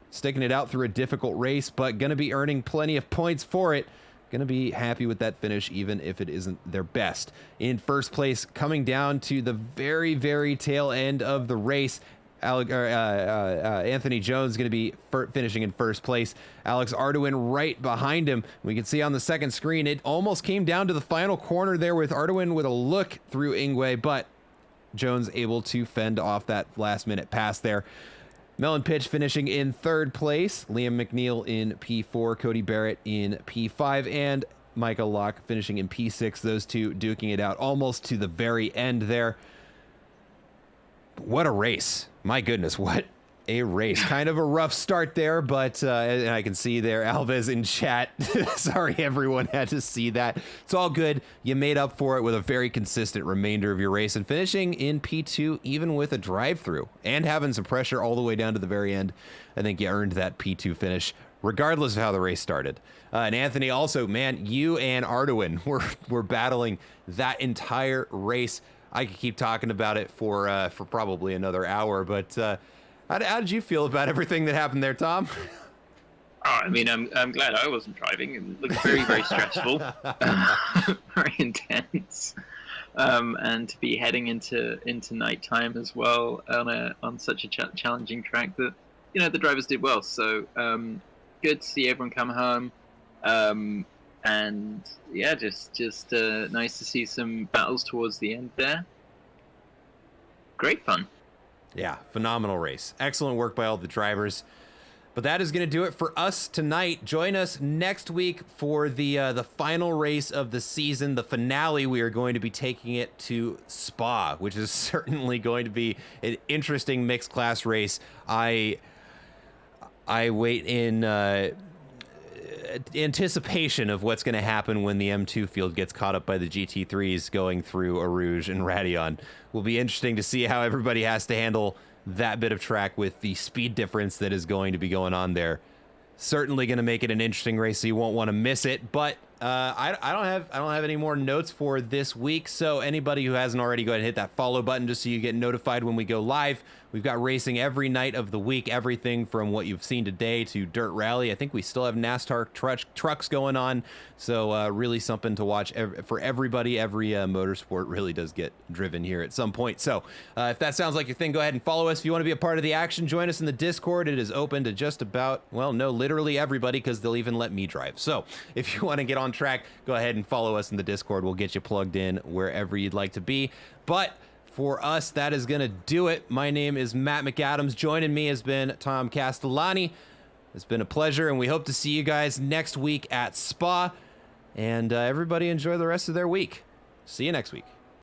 Sticking it out through a difficult race, but going to be earning plenty of points for it. Going to be happy with that finish, even if it isn't their best. In first place, coming down to the very, very tail end of the race, Anthony Jones going to be finishing in first place. Alex Arduin right behind him. We can see on the second screen, it almost came down to the final corner there with Arduin with a look through Ingwe, but Jones able to fend off that last-minute pass there. Melon Pitch finishing in 3rd place. Liam McNeil in P4. Cody Barrett in P5. And Michael Locke finishing in P6. Those two duking it out almost to the very end there. What a race. My goodness, what a race. Kind of a rough start there, but and I can see there Alves in chat. Sorry, everyone had to see that. It's all good. You made up for it with a very consistent remainder of your race and finishing in P2, even with a drive-through and having some pressure all the way down to the very end. I think you earned that P2 finish, regardless of how the race started. And Anthony, also, man, you and Arduin were battling that entire race. I could keep talking about it for probably another hour, but how did you feel about everything that happened there, Tom? Oh, I mean, I'm glad I wasn't driving. It looked very, very stressful, very intense, and to be heading into nighttime as well on such a challenging track that the drivers did well. So good to see everyone come home, and yeah, just nice to see some battles towards the end there. Great fun. Yeah, phenomenal race. Excellent work by all the drivers. But that is going to do it for us tonight. Join us next week for the final race of the season, the finale. We are going to be taking it to Spa, which is certainly going to be an interesting mixed class race. I wait in anticipation of what's going to happen when the M2 field gets caught up by the GT3s going through Arouge and Radion. Will be interesting to see how everybody has to handle that bit of track with the speed difference that is going to be going on there. Certainly going to make it an interesting race, so you won't want to miss it. But I don't have any more notes for this week. So anybody who hasn't already, go ahead and hit that follow button just so you get notified when we go live. We've got racing every night of the week, everything from what you've seen today to Dirt Rally. I think we still have NASCAR trucks going on. So really something to watch for everybody. Every motorsport really does get driven here at some point. So if that sounds like your thing, go ahead and follow us. If you want to be a part of the action, join us in the Discord. It is open to just about, well, no, literally everybody, because they'll even let me drive. So if you want to get on on track, go ahead and follow us in the Discord. We'll get you plugged in wherever you'd like to be. But for us, that is going to do it. My name is Matt McAdams. Joining me has been Tom Castellani. It's been a pleasure, and we hope to see you guys next week at Spa. And everybody enjoy the rest of their week. See you next week.